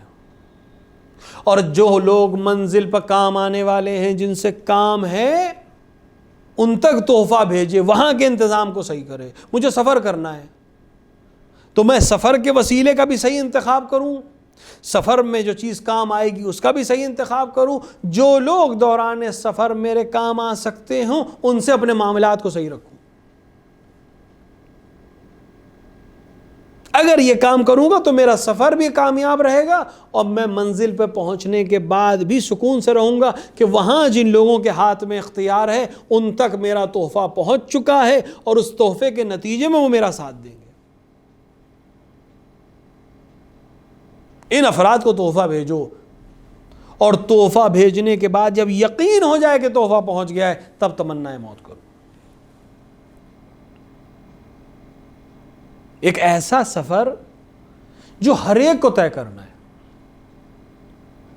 اور جو لوگ منزل پر کام آنے والے ہیں، جن سے کام ہے، ان تک تحفہ بھیجے، وہاں کے انتظام کو صحیح کرے۔ مجھے سفر کرنا ہے تو میں سفر کے وسیلے کا بھی صحیح انتخاب کروں، سفر میں جو چیز کام آئے گی اس کا بھی صحیح انتخاب کروں، جو لوگ دوران سفر میرے کام آ سکتے ہوں ان سے اپنے معاملات کو صحیح رکھوں۔ اگر یہ کام کروں گا تو میرا سفر بھی کامیاب رہے گا اور میں منزل پہ پہنچنے کے بعد بھی سکون سے رہوں گا کہ وہاں جن لوگوں کے ہاتھ میں اختیار ہے ان تک میرا تحفہ پہنچ چکا ہے اور اس تحفے کے نتیجے میں وہ میرا ساتھ دیں گے۔ ان افراد کو تحفہ بھیجو، اور تحفہ بھیجنے کے بعد جب یقین ہو جائے کہ تحفہ پہنچ گیا ہے تب تمنا موت کرو۔ ایک ایسا سفر جو ہر ایک کو طے کرنا ہے۔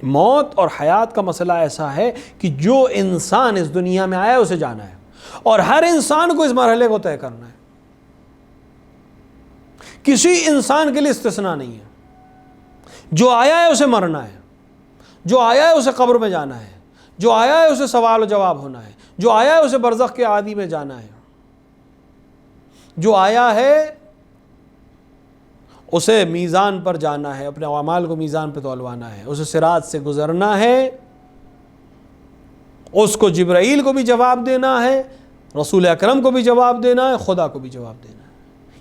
موت اور حیات کا مسئلہ ایسا ہے کہ جو انسان اس دنیا میں آیا ہے اسے جانا ہے، اور ہر انسان کو اس مرحلے کو طے کرنا ہے۔ کسی انسان کے لیے استثناء نہیں ہے۔ جو آیا ہے اسے مرنا ہے، جو آیا ہے اسے قبر میں جانا ہے، جو آیا ہے اسے سوال و جواب ہونا ہے، جو آیا ہے اسے برزخ کے عادی میں جانا ہے، جو آیا ہے اسے میزان پر جانا ہے، اپنے اعمال کو میزان پہ تولوانا ہے، اسے صراط سے گزرنا ہے، اس کو جبرائیل کو بھی جواب دینا ہے، رسول اکرم کو بھی جواب دینا ہے، خدا کو بھی جواب دینا ہے۔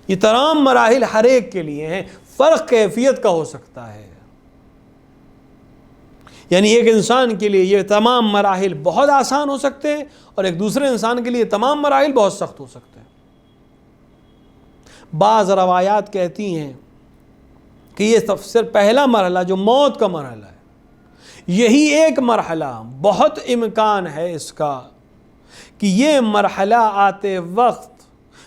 یہ تمام مراحل ہر ایک کے لیے ہیں، فرق کیفیت کا ہو سکتا ہے۔ یعنی ایک انسان کے لیے یہ تمام مراحل بہت آسان ہو سکتے ہیں اور ایک دوسرے انسان کے لیے تمام مراحل بہت سخت ہو سکتے ہیں۔ بعض روایات کہتی ہیں کہ یہ صرف پہلا مرحلہ جو موت کا مرحلہ ہے، یہی ایک مرحلہ بہت امکان ہے اس کا کہ یہ مرحلہ آتے وقت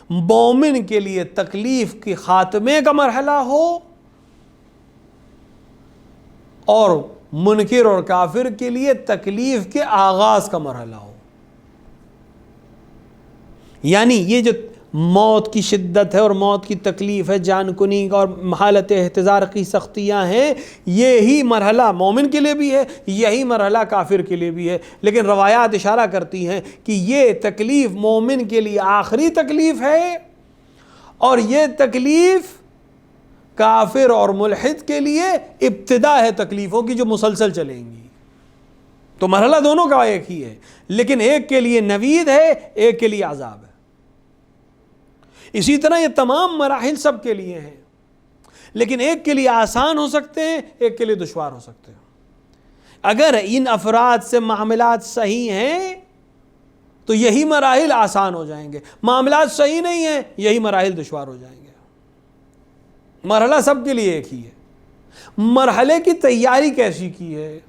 مومن کے لیے تکلیف کی خاتمے کا مرحلہ ہو اور منکر اور کافر کے لیے تکلیف کے آغاز کا مرحلہ ہو۔ یعنی یہ جو موت کی شدت ہے اور موت کی تکلیف ہے، جان کنی اور حالت احتضار کی سختیاں ہیں، یہی مرحلہ مومن کے لیے بھی ہے، یہی مرحلہ کافر کے لیے بھی ہے۔ لیکن روایات اشارہ کرتی ہیں کہ یہ تکلیف مومن کے لیے آخری تکلیف ہے اور یہ تکلیف کافر اور ملحد کے لیے ابتدا ہے تکلیفوں کی جو مسلسل چلیں گی۔ تو مرحلہ دونوں کا ایک ہی ہے، لیکن ایک کے لیے نوید ہے، ایک کے لیے عذاب ہے۔ اسی طرح یہ تمام مراحل سب کے لیے ہیں، لیکن ایک کے لیے آسان ہو سکتے ہیں، ایک کے لیے دشوار ہو سکتے ہیں۔ اگر ان افراد سے معاملات صحیح ہیں تو یہی مراحل آسان ہو جائیں گے، معاملات صحیح نہیں ہیں یہی مراحل دشوار ہو جائیں گے۔ مرحلہ سب کے لیے ایک ہی ہے۔ مرحلے کی تیاری کیسی کی ہے؟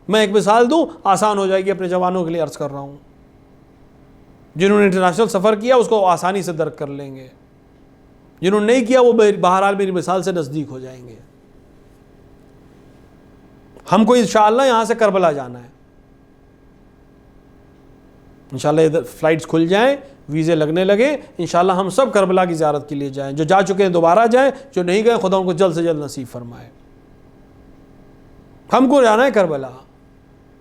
میں ایک مثال دوں، آسان ہو جائے گی، اپنے جوانوں کے لیے عرض کر رہا ہوں۔ جنہوں نے انٹرنیشنل سفر کیا اس کو آسانی سے درک کر لیں گے، جنہوں نے نہیں کیا وہ بہرحال میری مثال سے نزدیک ہو جائیں گے۔ ہم کو انشاءاللہ یہاں سے کربلا جانا ہے، انشاءاللہ ادھر فلائٹس کھل جائیں، ویزے لگنے لگے، انشاءاللہ ہم سب کربلا کی زیارت کے لیے جائیں۔ جو جا چکے ہیں دوبارہ جائیں، جو نہیں گئے خدا ان کو جلد سے جلد نصیب فرمائے۔ ہم کو جانا ہے کربلا۔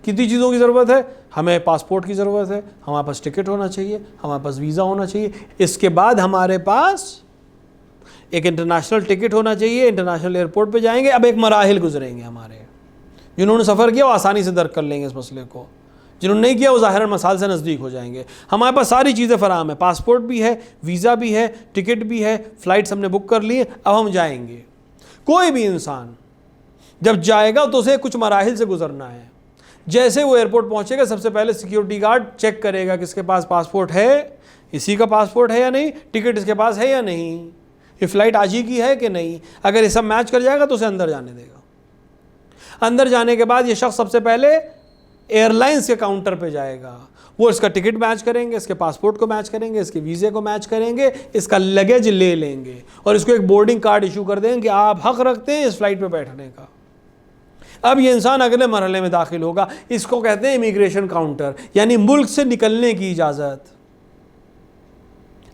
کتنی چیزوں کی ضرورت ہے؟ ہمیں پاسپورٹ کی ضرورت ہے، ہمارے پاس ٹکٹ ہونا چاہیے، ہمارے پاس ویزا ہونا چاہیے، اس کے بعد ہمارے پاس ایک انٹرنیشنل ٹکٹ ہونا چاہیے، انٹرنیشنل ایئرپورٹ پہ جائیں گے۔ اب ایک مراحل گزریں گے ہمارے، جنہوں نے سفر کیا وہ آسانی سے درک کر لیں گے اس مسئلے کو، جنہوں نے نہیں کیا وہ ظاہراً مسائل سے نزدیک ہو جائیں گے۔ ہمارے پاس ساری چیزیں فراہم ہیں، پاسپورٹ بھی ہے، ویزا بھی ہے، ٹکٹ بھی ہے، فلائٹس ہم نے بک کر لی، اب ہم جائیں گے۔ کوئی بھی انسان جب جائے گا تو اسے کچھ مراحل سے گزرنا ہے۔ جیسے وہ ایئرپورٹ پہنچے گا سب سے پہلے سیکیورٹی گارڈ چیک کرے گا کہ اس کے پاس پاسپورٹ ہے، اسی کا پاسپورٹ ہے یا نہیں، ٹکٹ اس کے پاس ہے یا نہیں، یہ فلائٹ آج ہی کی ہے کہ نہیں۔ اگر یہ سب میچ کر جائے گا تو اسے اندر جانے دے گا۔ اندر جانے کے بعد یہ شخص سب سے پہلے ایئر لائنس کے کاؤنٹر پہ جائے گا، وہ اس کا ٹکٹ میچ کریں گے، اس کے پاسپورٹ کو میچ کریں گے، اس کے ویزے کو میچ کریں گے، اس کا لگیج لے لیں گے اور اس کو ایک بورڈنگ کارڈ ایشو کر دیں گے کہ آپ حق رکھتے ہیں اس فلائٹ پہ بیٹھنے کا۔ اب یہ انسان اگلے مرحلے میں داخل ہوگا، اس کو کہتے ہیں امیگریشن کاؤنٹر، یعنی ملک سے نکلنے کی اجازت۔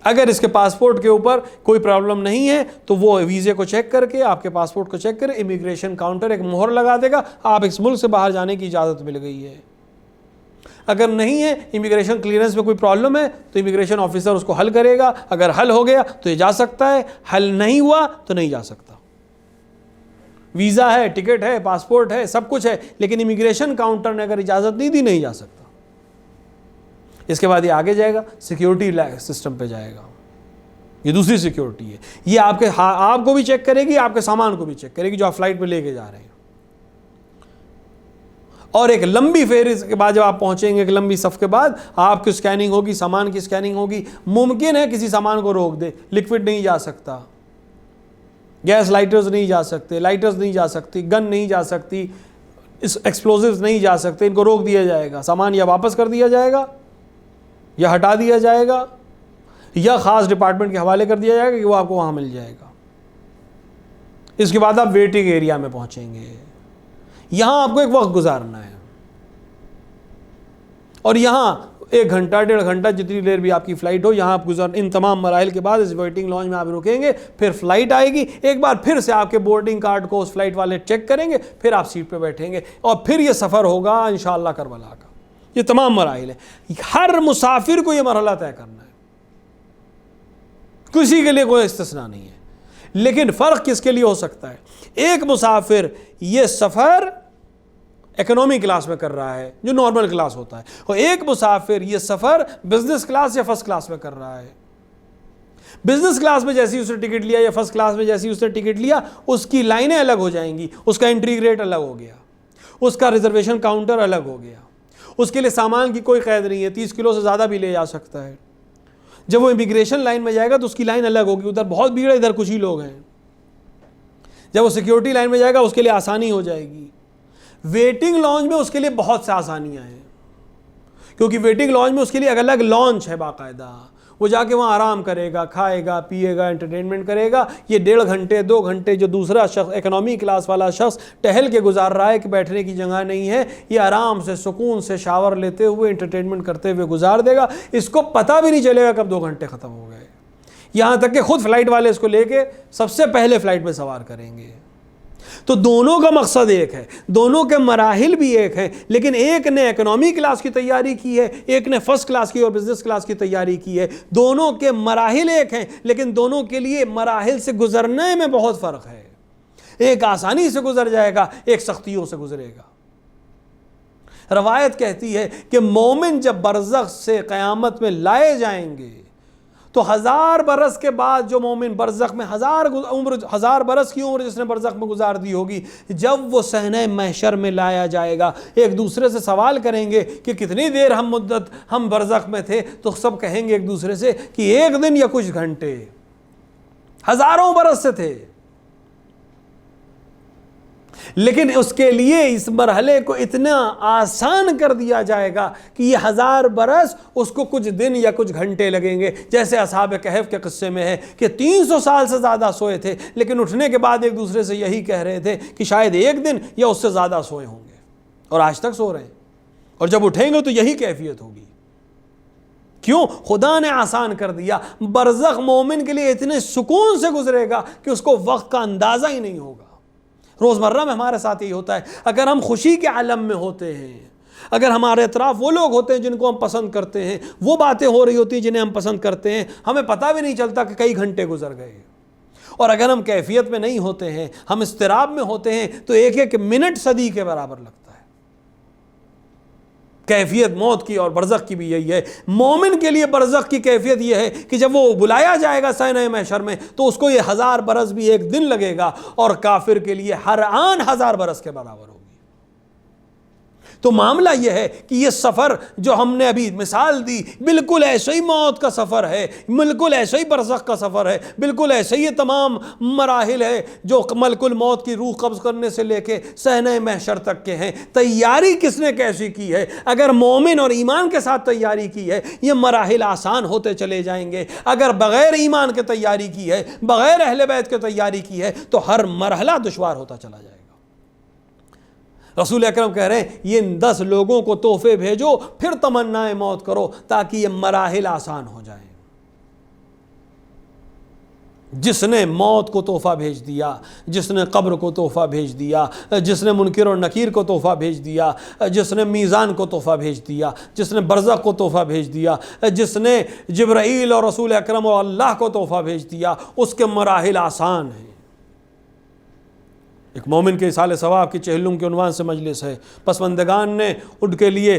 اگر اس کے پاسپورٹ کے اوپر کوئی پرابلم نہیں ہے تو وہ ویزے کو چیک کر کے آپ کے پاسپورٹ کو چیک کرے، امیگریشن کاؤنٹر ایک مہر لگا دے گا، آپ اس ملک سے باہر جانے کی اجازت مل گئی ہے۔ اگر نہیں ہے، امیگریشن کلیئرنس میں کوئی پرابلم ہے تو امیگریشن آفیسر اس کو حل کرے گا، اگر حل ہو گیا تو یہ جا سکتا ہے، حل نہیں ہوا تو نہیں جا سکتا۔ ویزا ہے، ٹکٹ ہے، پاسپورٹ ہے، سب کچھ ہے، لیکن امیگریشن کاؤنٹر نے اگر اجازت نہیں دی نہیں جا سکتا۔ اس کے بعد یہ آگے جائے گا، سیکیورٹی سسٹم پہ جائے گا، یہ دوسری سیکیورٹی ہے. یہ آپ کو بھی چیک کرے گی, آپ کے سامان کو بھی چیک کرے گی جو آپ فلائٹ پہ لے کے جا رہے ہیں. اور ایک لمبی فہرست کے بعد جب آپ پہنچیں گے, ایک لمبی صف کے بعد آپ کی اسکیننگ ہوگی, سامان کی اسکیننگ ہوگی. ممکن ہے کسی سامان کو روک دے, لکوڈ نہیں جا سکتا, گیس لائٹرز نہیں جا سکتے, لائٹرز نہیں جا سکتی, گن نہیں جا سکتی, ایکسپلوزیوز نہیں جا سکتے, ان کو روک دیا جائے گا. سامان یا واپس کر دیا جائے گا, یا ہٹا دیا جائے گا, یا خاص ڈپارٹمنٹ کے حوالے کر دیا جائے گا کہ وہ آپ کو وہاں مل جائے گا. اس کے بعد آپ ویٹنگ ایریا میں پہنچیں گے. یہاں آپ کو ایک وقت گزارنا ہے, اور یہاں 1 گھنٹہ 1.5 گھنٹہ جتنی دیر بھی آپ کی فلائٹ ہو, یہاں آپ ان تمام مراحل کے بعد اس ویٹنگ لانج میں آپ رکیں گے. پھر فلائٹ آئے گی, ایک بار پھر سے آپ کے بورڈنگ کارڈ کو اس فلائٹ والے چیک کریں گے, پھر آپ سیٹ پہ بیٹھیں گے, اور پھر یہ سفر ہوگا انشاءاللہ کربلا کا. یہ تمام مراحل ہیں. ہر مسافر کو یہ مرحلہ طے کرنا ہے, کسی کے لیے کوئی استثناء نہیں ہے. لیکن فرق کس کے لیے ہو سکتا ہے؟ ایک مسافر یہ سفر اکنامی کلاس میں کر رہا ہے جو نارمل کلاس ہوتا ہے, اور ایک مسافر یہ سفر بزنس کلاس یا فرسٹ کلاس میں کر رہا ہے. بزنس کلاس میں جیسی اس نے ٹکٹ لیا یا فرسٹ کلاس میں جیسی اس نے ٹکٹ لیا, اس کی لائنیں الگ ہو جائیں گی, اس کا انٹری ریٹ الگ ہو گیا, اس کا ریزرویشن کاؤنٹر الگ ہو گیا, اس کے لیے سامان کی کوئی قید نہیں ہے, 30 کلو سے زیادہ بھی لے جا سکتا ہے. جب وہ امیگریشن لائن میں جائے گا تو اس کی لائن الگ ہوگی, ادھر بہت بھیڑ ہے, ادھر کچھ ہی لوگ ہیں. جب وہ سیکیورٹی لائن میں جائے گا اس کے لیے آسانی ہو جائے گی. ویٹنگ لانچ میں اس کے لیے بہت سے آسانیاں ہیں, کیونکہ ویٹنگ لانچ میں اس کے لیے الگ الگ لانچ ہے باقاعدہ. وہ جا کے وہاں آرام کرے گا, کھائے گا, پیے گا, انٹرٹینمنٹ کرے گا. یہ 1.5 گھنٹے 2 گھنٹے جو دوسرا شخص اکنامی کلاس والا شخص ٹہل کے گزار رہا ہے کہ بیٹھنے کی جگہ نہیں ہے, یہ آرام سے سکون سے شاور لیتے ہوئے انٹرٹینمنٹ کرتے ہوئے گزار دے گا. اس کو پتہ بھی نہیں چلے گا کب 2 گھنٹے ختم ہو گئے. یہاں تک کہ خود فلائٹ والے اس کو لے کے سب سے پہلے فلائٹ میں سوار کریں گے. تو دونوں کا مقصد ایک ہے, دونوں کے مراحل بھی ایک ہیں, لیکن ایک نے اکنامی کلاس کی تیاری کی ہے, ایک نے فرسٹ کلاس کی اور بزنس کلاس کی تیاری کی ہے. دونوں کے مراحل ایک ہیں, لیکن دونوں کے لیے مراحل سے گزرنے میں بہت فرق ہے. ایک آسانی سے گزر جائے گا, ایک سختیوں سے گزرے گا. روایت کہتی ہے کہ مومن جب برزخ سے قیامت میں لائے جائیں گے تو 1000 برس کے بعد جو مومن برزخ میں 1000 برس کی عمر جس نے برزخ میں گزار دی ہوگی, جب وہ صحنہ محشر میں لایا جائے گا, ایک دوسرے سے سوال کریں گے کہ کتنی دیر ہم برزخ میں تھے, تو سب کہیں گے ایک دوسرے سے کہ 1 دن یا کچھ گھنٹے. ہزاروں برس سے تھے. لیکن اس کے لیے اس مرحلے کو اتنا آسان کر دیا جائے گا کہ یہ 1000 برس اس کو کچھ دن یا کچھ گھنٹے لگیں گے. جیسے اصحاب کہف کے قصے میں ہے کہ 300 سال سے زیادہ سوئے تھے, لیکن اٹھنے کے بعد ایک دوسرے سے یہی کہہ رہے تھے کہ شاید 1 دن یا اس سے زیادہ سوئے ہوں گے, اور آج تک سو رہے ہیں. اور جب اٹھیں گے تو یہی کیفیت ہوگی. کیوں؟ خدا نے آسان کر دیا. برزخ مومن کے لیے اتنے سکون سے گزرے گا کہ اس کو وقت کا اندازہ ہی نہیں ہوگا. روزمرہ میں ہمارے ساتھ یہی ہوتا ہے. اگر ہم خوشی کے عالم میں ہوتے ہیں, اگر ہمارے اطراف وہ لوگ ہوتے ہیں جن کو ہم پسند کرتے ہیں, وہ باتیں ہو رہی ہوتی ہیں جنہیں ہم پسند کرتے ہیں, ہمیں پتہ بھی نہیں چلتا کہ کئی گھنٹے گزر گئے. اور اگر ہم کیفیت میں نہیں ہوتے ہیں, ہم اضطراب میں ہوتے ہیں, تو ایک ایک منٹ صدی کے برابر لگتا ہے. کیفیت موت کی اور برزخ کی بھی یہی ہے. مومن کے لیے برزخ کی کیفیت یہ ہے کہ جب وہ بلایا جائے گا صحنہ محشر میں تو اس کو یہ 1000 برس بھی 1 دن لگے گا, اور کافر کے لیے ہر آن 1000 برس کے برابر ہوگی. تو معاملہ یہ ہے کہ یہ سفر جو ہم نے ابھی مثال دی بالکل ایسے ہی موت کا سفر ہے, بالکل ایسے ہی برزخ کا سفر ہے, بالکل ایسے ہی یہ تمام مراحل ہے جو ملک الموت کی روح قبض کرنے سے لے کے صحنہ محشر تک کے ہیں. تیاری کس نے کیسی کی ہے؟ اگر مومن اور ایمان کے ساتھ تیاری کی ہے, یہ مراحل آسان ہوتے چلے جائیں گے. اگر بغیر ایمان کے تیاری کی ہے, بغیر اہل بیت کے تیاری کی ہے, تو ہر مرحلہ دشوار ہوتا چلا جائے گا. رسول اکرم کہہ رہے ہیں یہ 10 لوگوں کو تحفے بھیجو, پھر تمنائے موت کرو, تاکہ یہ مراحل آسان ہو جائیں. جس نے موت کو تحفہ بھیج دیا, جس نے قبر کو تحفہ بھیج دیا, جس نے منکر اور نکیر کو تحفہ بھیج دیا, جس نے میزان کو تحفہ بھیج دیا, جس نے برزخ کو تحفہ بھیج دیا, جس نے جبرائیل اور رسول اکرم اور اللہ کو تحفہ بھیج دیا, اس کے مراحل آسان ہیں. ایک مومن کے اصال ثواب کی 40 کے عنوان سے مجلس ہے. پسماندگان نے ان کے لیے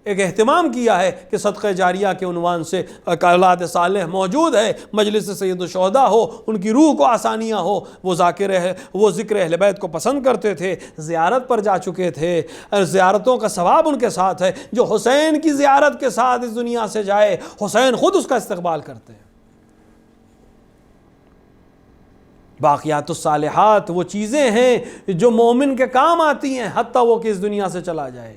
ایک اہتمام کیا ہے کہ صدقہ جاریہ کے عنوان سے اولاد صالح موجود ہے، مجلس سید الشہداء ہو، ان کی روح کو آسانیاں ہو، وہ ذکر اہل بیت کو پسند کرتے تھے، زیارت پر جا چکے تھے، زیارتوں کا ثواب ان کے ساتھ ہے۔ جو حسین کی زیارت کے ساتھ اس دنیا سے جائے، حسین خود اس کا استقبال کرتے ہیں۔ باقیات الصالحات وہ چیزیں ہیں جو مومن کے کام آتی ہیں حتیٰ وہ کہ اس دنیا سے چلا جائے۔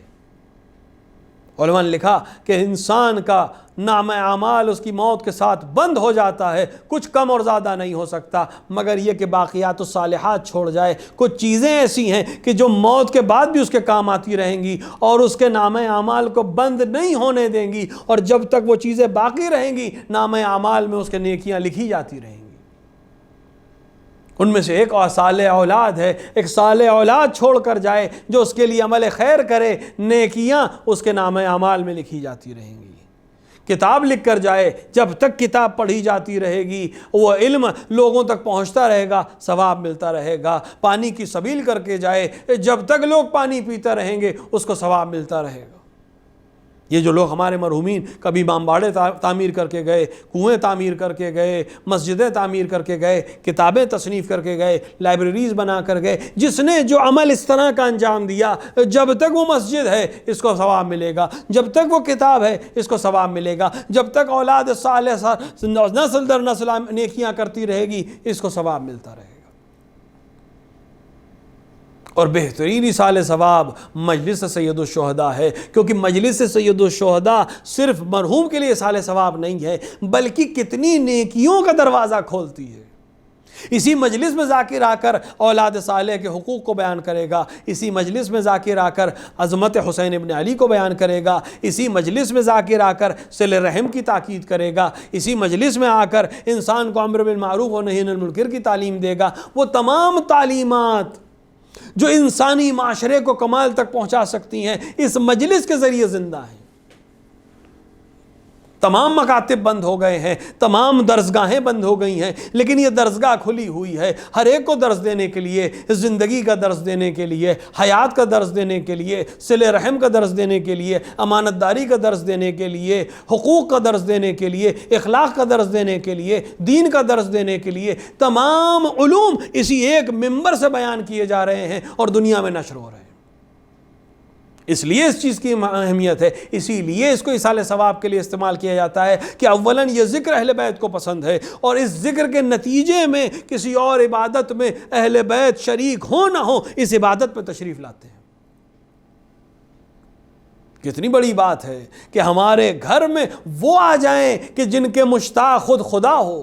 علماء نے لکھا کہ انسان کا نامہ اعمال اس کی موت کے ساتھ بند ہو جاتا ہے، کچھ کم اور زیادہ نہیں ہو سکتا مگر یہ کہ باقیات الصالحات چھوڑ جائے۔ کچھ چیزیں ایسی ہیں کہ جو موت کے بعد بھی اس کے کام آتی رہیں گی اور اس کے نامہ اعمال کو بند نہیں ہونے دیں گی، اور جب تک وہ چیزیں باقی رہیں گی نامہ اعمال میں اس کے نیکیاں لکھی جاتی رہیں گی۔ ان میں سے ایک صالح اولاد ہے، ایک صالح اولاد چھوڑ کر جائے جو اس کے لیے عمل خیر کرے، نیکیاں اس کے نامہ اعمال میں لکھی جاتی رہیں گی۔ کتاب لکھ کر جائے، جب تک کتاب پڑھی جاتی رہے گی وہ علم لوگوں تک پہنچتا رہے گا، ثواب ملتا رہے گا۔ پانی کی سبیل کر کے جائے، جب تک لوگ پانی پیتے رہیں گے اس کو ثواب ملتا رہے گا۔ یہ جو لوگ ہمارے مرحومین کبھی امام-باڑے تعمیر کر کے گئے، کنویں تعمیر کر کے گئے، مسجدیں تعمیر کر کے گئے، کتابیں تصنیف کر کے گئے، لائبریریز بنا کر گئے، جس نے جو عمل اس طرح کا انجام دیا، جب تک وہ مسجد ہے اس کو ثواب ملے گا، جب تک وہ کتاب ہے اس کو ثواب ملے گا، جب تک اولاد صالح نسل در نسل نیکیاں کرتی رہے گی اس کو ثواب ملتا رہے گا۔ اور بہترین ایصال ثواب مجلس سید الشہداء ہے، کیونکہ مجلس سید الشہداء صرف مرحوم کے لیے ایصال ثواب نہیں ہے بلکہ کتنی نیکیوں کا دروازہ کھولتی ہے۔ اسی مجلس میں ذاکر آ کر اولاد صالح کے حقوق کو بیان کرے گا، اسی مجلس میں ذاکر آ کر عظمت حسین ابن علی کو بیان کرے گا، اسی مجلس میں ذاکر آ کر صلہ رحم کی تاکید کرے گا، اسی مجلس میں آ کر انسان کو امر بالمعروف و نہی عن المنکر کی تعلیم دے گا۔ وہ تمام تعلیمات جو انسانی معاشرے کو کمال تک پہنچا سکتی ہیں اس مجلس کے ذریعے زندہ ہیں۔ تمام مکاتب بند ہو گئے ہیں، تمام درسگاہیں بند ہو گئی ہیں، لیکن یہ درسگاہ کھلی ہوئی ہے ہر ایک کو درس دینے کے لیے، زندگی کا درس دینے کے لیے، حیات کا درس دینے کے لیے، صلہ رحم کا درس دینے کے لیے، امانت داری کا درس دینے کے لیے، حقوق کا درس دینے کے لیے، اخلاق کا درس دینے کے لیے، دین کا درس دینے کے لیے۔ تمام علوم اسی ایک ممبر سے بیان کیے جا رہے ہیں اور دنیا میں نشر ہو رہے ہیں۔ اس لیے اس چیز کی اہمیت ہے، اسی لیے اس کو ایصال ثواب کے لیے استعمال کیا جاتا ہے کہ اولاً یہ ذکر اہل بیت کو پسند ہے، اور اس ذکر کے نتیجے میں کسی اور عبادت میں اہل بیت شریک ہو نہ ہو اس عبادت پہ تشریف لاتے ہیں۔ کتنی بڑی بات ہے کہ ہمارے گھر میں وہ آ جائیں کہ جن کے مشتاق خود خدا ہو۔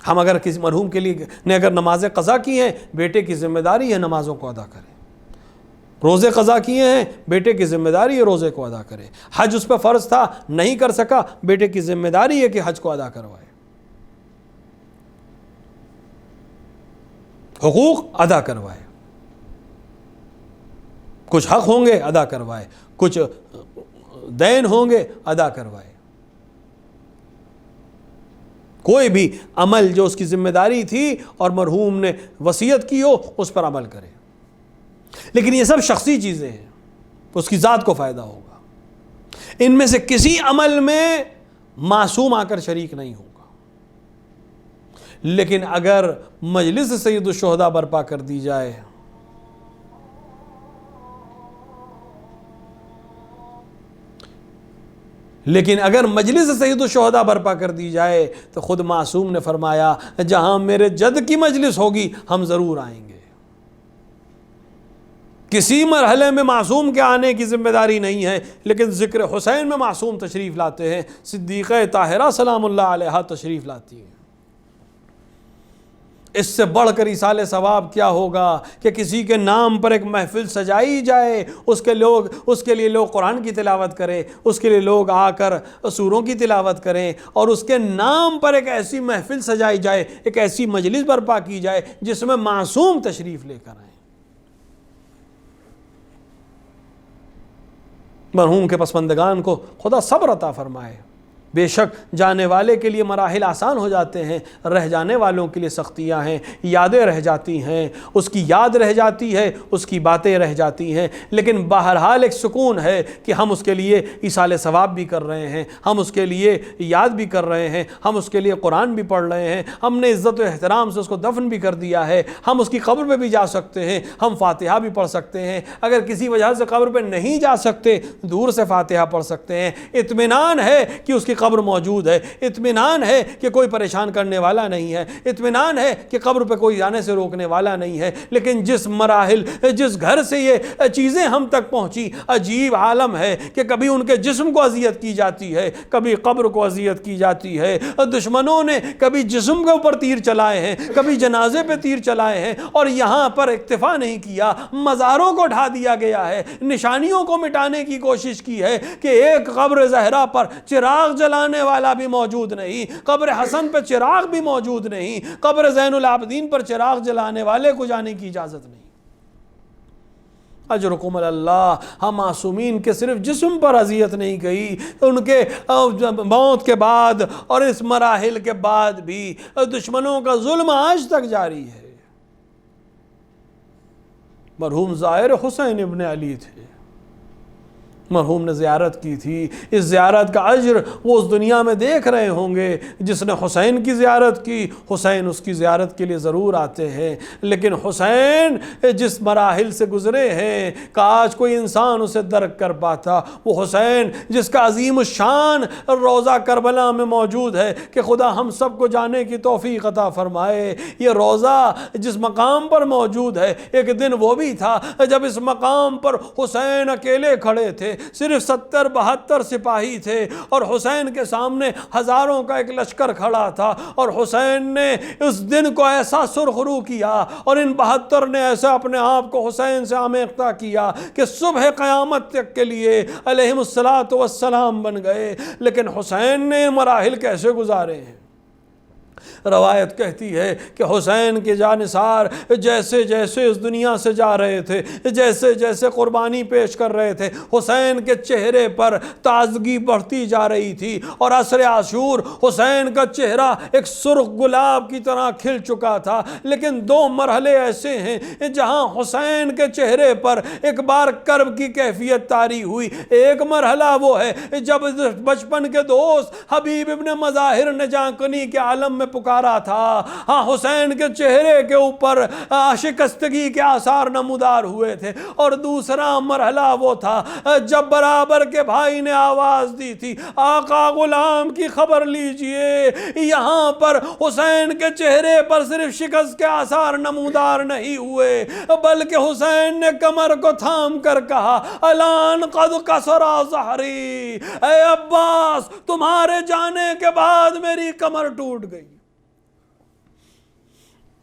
ہم اگر کسی مرحوم کے لیے نے اگر نمازیں قضا کی ہیں، بیٹے کی ذمہ داری ہے نمازوں کو ادا کرے۔ روزے قضا کیے ہیں، بیٹے کی ذمہ داری ہے روزے کو ادا کرے۔ حج اس پہ فرض تھا نہیں کر سکا، بیٹے کی ذمہ داری ہے کہ حج کو ادا کروائے۔ حقوق ادا کروائے، کچھ حق ہوں گے ادا کروائے، کچھ دین ہوں گے ادا کروائے۔ کوئی بھی عمل جو اس کی ذمہ داری تھی اور مرحوم نے وصیت کی ہو اس پر عمل کرے، لیکن یہ سب شخصی چیزیں ہیں، اس کی ذات کو فائدہ ہوگا۔ ان میں سے کسی عمل میں معصوم آ کر شریک نہیں ہوگا، لیکن اگر مجلس سید الشہداء برپا کر دی جائے، لیکن اگر مجلس سید الشہداء برپا کر دی جائے تو خود معصوم نے فرمایا جہاں میرے جد کی مجلس ہوگی ہم ضرور آئیں گے۔ کسی مرحلے میں معصوم کے آنے کی ذمہ داری نہیں ہے، لیکن ذکر حسین میں معصوم تشریف لاتے ہیں، صدیقہ طاہرہ سلام اللہ علیہا تشریف لاتی ہیں۔ اس سے بڑھ کر ایصال ثواب کیا ہوگا کہ کسی کے نام پر ایک محفل سجائی جائے، اس کے لیے لوگ قرآن کی تلاوت کریں، اس کے لیے لوگ آ کر سوروں کی تلاوت کریں، اور اس کے نام پر ایک ایسی محفل سجائی جائے، ایک ایسی مجلس برپا کی جائے جس میں معصوم تشریف لے کر آئیں۔ مرحوم کے پسماندگان کو خدا صبر عطا فرمائے، بے شک جانے والے کے لیے مراحل آسان ہو جاتے ہیں، رہ جانے والوں کے لیے سختیاں ہیں، یادیں رہ جاتی ہیں، اس کی یاد رہ جاتی ہے، اس کی باتیں رہ جاتی ہیں، لیکن بہرحال ایک سکون ہے کہ ہم اس کے لیے ایصال ثواب بھی کر رہے ہیں، ہم اس کے لیے یاد بھی کر رہے ہیں، ہم اس کے لیے قرآن بھی پڑھ رہے ہیں، ہم نے عزت و احترام سے اس کو دفن بھی کر دیا ہے، ہم اس کی قبر پہ بھی جا سکتے ہیں، ہم فاتحہ بھی پڑھ سکتے ہیں، اگر کسی وجہ سے قبر پہ نہیں جا سکتے دور سے فاتحہ پڑھ سکتے ہیں، اطمینان ہے کہ اس کی قبر موجود ہے، اطمینان ہے کہ کوئی پریشان کرنے والا نہیں ہے، اطمینان ہے کہ قبر پہ کوئی جانے سے روکنے والا نہیں ہے۔ لیکن جس مراحل، جس گھر سے یہ چیزیں ہم تک پہنچی، عجیب عالم ہے کہ کبھی ان کے جسم کو اذیت کی جاتی ہے، کبھی قبر کو اذیت کی جاتی ہے، دشمنوں نے کبھی جسم کے اوپر تیر چلائے ہیں، کبھی جنازے پہ تیر چلائے ہیں، اور یہاں پر اکتفا نہیں کیا، مزاروں کو ڈھا دیا گیا ہے، نشانیوں کو مٹانے کی کوشش کی ہے کہ ایک قبر زہرا پر چراغ جلانے والا بھی موجود نہیں، قبر حسن پہ چراغ بھی موجود نہیں، قبر زین العابدین پر چراغ جلانے والے کو جانے کی اجازت نہیں۔ اجرکم اللہ، ہم معصومین کے صرف جسم پر اذیت نہیں گئی، ان کے موت کے بعد اور اس مراحل کے بعد بھی دشمنوں کا ظلم آج تک جاری ہے۔ مرحوم زائر حسین ابن علی تھے، مرحوم نے زیارت کی تھی، اس زیارت کا اجر وہ اس دنیا میں دیکھ رہے ہوں گے۔ جس نے حسین کی زیارت کی، حسین اس کی زیارت کے لیے ضرور آتے ہیں، لیکن حسین جس مراحل سے گزرے ہیں کاش کوئی انسان اسے درک کر پاتا۔ وہ حسین جس کا عظیم الشان روضہ کربلا میں موجود ہے کہ خدا ہم سب کو جانے کی توفیق عطا فرمائے۔ یہ روضہ جس مقام پر موجود ہے، ایک دن وہ بھی تھا جب اس مقام پر حسین اکیلے کھڑے تھے، صرف 70-72 سپاہی تھے، اور حسین کے سامنے ہزاروں کا ایک لشکر کھڑا تھا، اور حسین نے اس دن کو ایسا سرخرو کیا اور ان 72 نے ایسا اپنے آپ کو حسین سے آمیختہ کیا کہ صبح قیامت تک کے لیے علیہم السلام بن گئے۔ لیکن حسین نے مراحل کیسے گزارے ہیں؟ روایت کہتی ہے کہ حسین کے جانثار جیسے جیسے اس دنیا سے جا رہے تھے، جیسے جیسے قربانی پیش کر رہے تھے، حسین کے چہرے پر تازگی بڑھتی جا رہی تھی، اور عصر عاشور حسین کا چہرہ ایک سرخ گلاب کی طرح کھل چکا تھا۔ لیکن 2 مرحلے ایسے ہیں جہاں حسین کے چہرے پر ایک بار کرب کی کیفیت طاری ہوئی۔ ایک مرحلہ وہ ہے جب بچپن کے دوست حبیب ابن مظاہر نے جانکنی کے عالم میں پکارا تھا، ہاں حسین کے چہرے کے اوپر شکستگی کے آثار نمودار ہوئے تھے۔ اور دوسرا مرحلہ وہ تھا جب برابر کے بھائی نے آواز دی تھی، آقا غلام کی خبر لیجئے۔ یہاں پر حسین کے چہرے پر صرف شکست کے آثار نمودار نہیں ہوئے، بلکہ حسین نے کمر کو تھام کر کہا، الان قد کسرا ظہری، اے عباس تمہارے جانے کے بعد میری کمر ٹوٹ گئی۔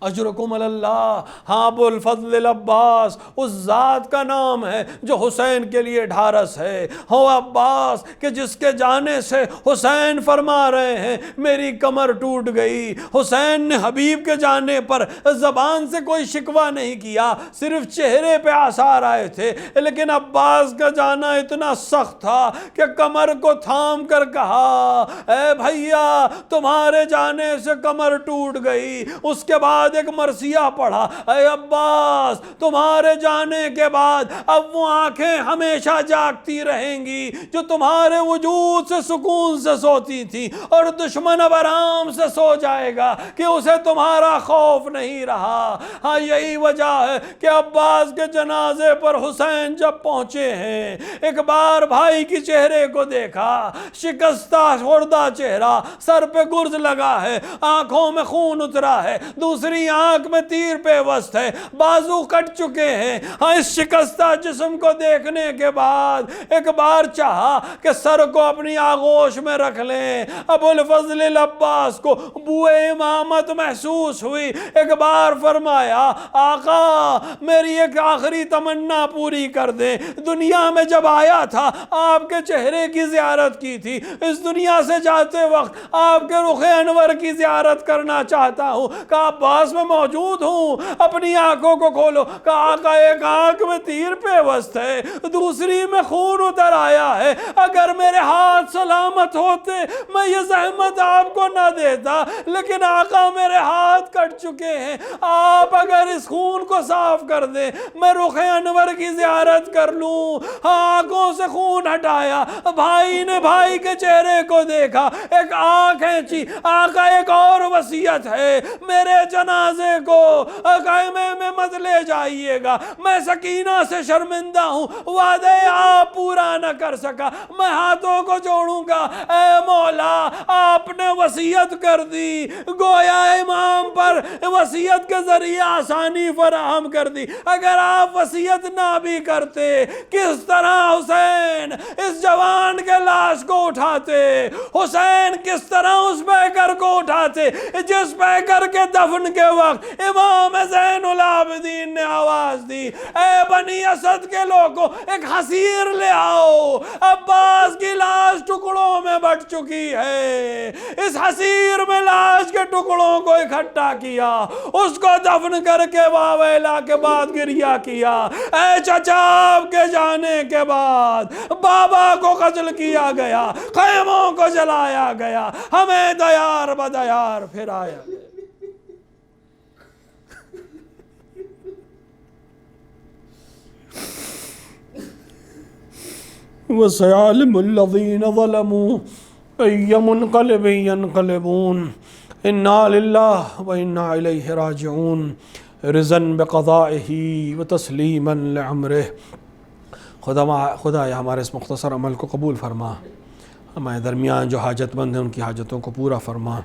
اجرکم اللہ، ہاں ابو الفضل العباس اس ذات کا نام ہے جو حسین کے لیے ڈھارس ہے۔ ہو عباس کہ جس کے جانے سے حسین فرما رہے ہیں میری کمر ٹوٹ گئی۔ حسین نے حبیب کے جانے پر زبان سے کوئی شکوہ نہیں کیا، صرف چہرے پہ آثار آئے تھے، لیکن عباس کا جانا اتنا سخت تھا کہ کمر کو تھام کر کہا، اے بھیا تمہارے جانے سے کمر ٹوٹ گئی۔ اس کے بعد ایک مرثیہ پڑھا، اے عباس تمہارے جانے کے بعد اب وہ آنکھیں ہمیشہ جاگتی رہیں گی جو تمہارے وجود سے سکون سے سوتی تھی، اور دشمن اب آرام سے سو جائے گا کہ اسے تمہارا خوف نہیں رہا۔ ہاں یہی وجہ ہے کہ عباس کے جنازے پر حسین جب پہنچے ہیں، ایک بار بھائی کی چہرے کو دیکھا، شکستہ خوردہ چہرہ، سر پہ گرز لگا ہے، آنکھوں میں خون اترا ہے، دوسری آنکھ میں تیر پیوست ہے، بازو کٹ چکے ہیں۔ ہاں اس شکستہ جسم کو دیکھنے کے بعد ایک بار چاہا کہ سر کو اپنی آغوش میں رکھ لیں۔ ابو الفضل العباس کو بوئے امامت محسوس ہوئی، ایک بار فرمایا، آقا میری ایک آخری تمنا پوری کر دیں، دنیا میں جب آیا تھا آپ کے چہرے کی زیارت کی تھی، اس دنیا سے جاتے وقت آپ کے رخ انور کی زیارت کرنا چاہتا ہوں۔ کہا عباس پاس میں موجود ہوں، اپنی آنکھوں کو کھولو۔ کہا آقا ایک آنکھ میں تیر پیوست ہے، دوسری میں خون اتر آیا ہے، اگر میرے ہاتھ سلامت ہوتے میں یہ زحمت آپ کو نہ دیتا، لیکن آقا میرے ہاتھ کٹ چکے ہیں، آپ اگر اس خون کو صاف کر دیں میں رخ انور کی زیارت کر لوں۔ آنکھوں سے خون ہٹایا، بھائی نے بھائی کے چہرے کو دیکھا، ایک آنکھ کھینچی، آقا ایک اور وصیت ہے، میرے جنازے کو خیمے میں مت لے جائیے گا، میں سکینہ سے شرمندہ ہوں، وعدے آپ پورا نہ کر سکا، میں ہاتھوں کو جوڑوں گا، اے مولا آپ نے وصیت کر دی، گویا امام پر وصیت کے ذریعے آسانی فراہم کر دی، اگر آپ وصیت نہ بھی کرتے کس طرح حسین اس جوان کے لاش کو اٹھاتے، حسین کس طرح اس پیکر کو اٹھاتے جس پیکر کے دفن کے وقت امام زین العابدین نے آواز دی، اے بنی اسد کے لوگوں ایک حسیر لے آؤ، عباس کی لاش ٹکڑوں میں بٹ چکی ہے، اس حسیر میں لاش کے ٹکڑوں کو اکٹھا کیا، اس کو دفن کر کے واویلا کے بعد گریہ کیا، اے چچا آپ کے جانے کے بعد بابا کو قتل کیا گیا، خیموں کو جلایا گیا، ہمیں دیار بدیار پھرایا گیا۔ وَسَيَعْلَمُ الَّذِينَ ظَلَمُوا أَيَّ مُنْقَلِبٍ يَنْقَلِبُونَ إِنَّا لِلَّهِ وَإِنَّا إِلَيْهِ رَاجِعُونَ رِضًا بِقَضَائِهِ وَتَسْلِيمًا لِعَمْرِهِ۔ خدایا ہمارے اس مختصر عمل کو قبول فرما، ہمارے درمیان جو حاجت مند ہیں ان کی حاجتوں کو پورا فرما،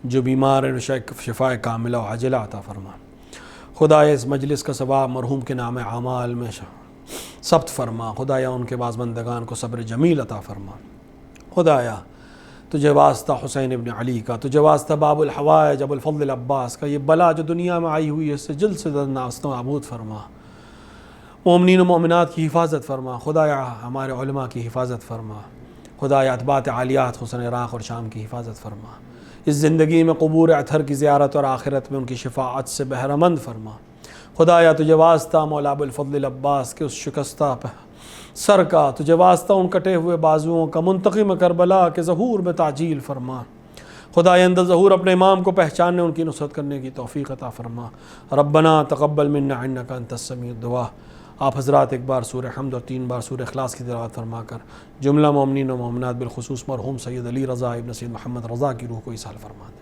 جو بیمار ہیں شفاء کاملہ و عاجلہ عطا فرما۔ خدایا اس مجلس کا ثواب مرحوم کے نام اعمال میں ثبت فرما، خدایا ان کے بعض بندگان کو صبر جمیل عطا فرما۔ خدایا تجھے واسطہ حسین ابن علی کا، تجھے واسطہ باب الحوائج ابو الفضل عباس کا، یہ بلا جو دنیا میں آئی ہوئی ہے اس سے جلد سے جلد نابود فرما، مومنین و مومنات کی حفاظت فرما، خدایا ہمارے علماء کی حفاظت فرما، خدایا اتباعِ عالیات حسن عراق اور شام کی حفاظت فرما، اس زندگی میں قبور اطہر کی زیارت اور آخرت میں ان کی شفاعت سے بہرہ مند فرما۔ خدایا تجھے واسطہ مولا ابو الفضل عباس کے اس شکستہ سر کا، تجھے واسطہ ان کٹے ہوئے بازوؤں کا، منتقم کربلا کے ظہور میں تعجیل فرما۔ خدایا اندر ظہور اپنے امام کو پہچاننے ان کی نصرت کرنے کی توفیق عطا فرما۔ ربنا تقبل منا انک انت السمیع الدعاء۔ آپ حضرات ایک بار سورہ حمد اور 3 بار سورہ اخلاص کی تلاوت فرما کر جملہ مومنین و مومنات بالخصوص مرحوم سید علی رضا ابن سید محمد رضا کی روح کو ایصال فرما دیں۔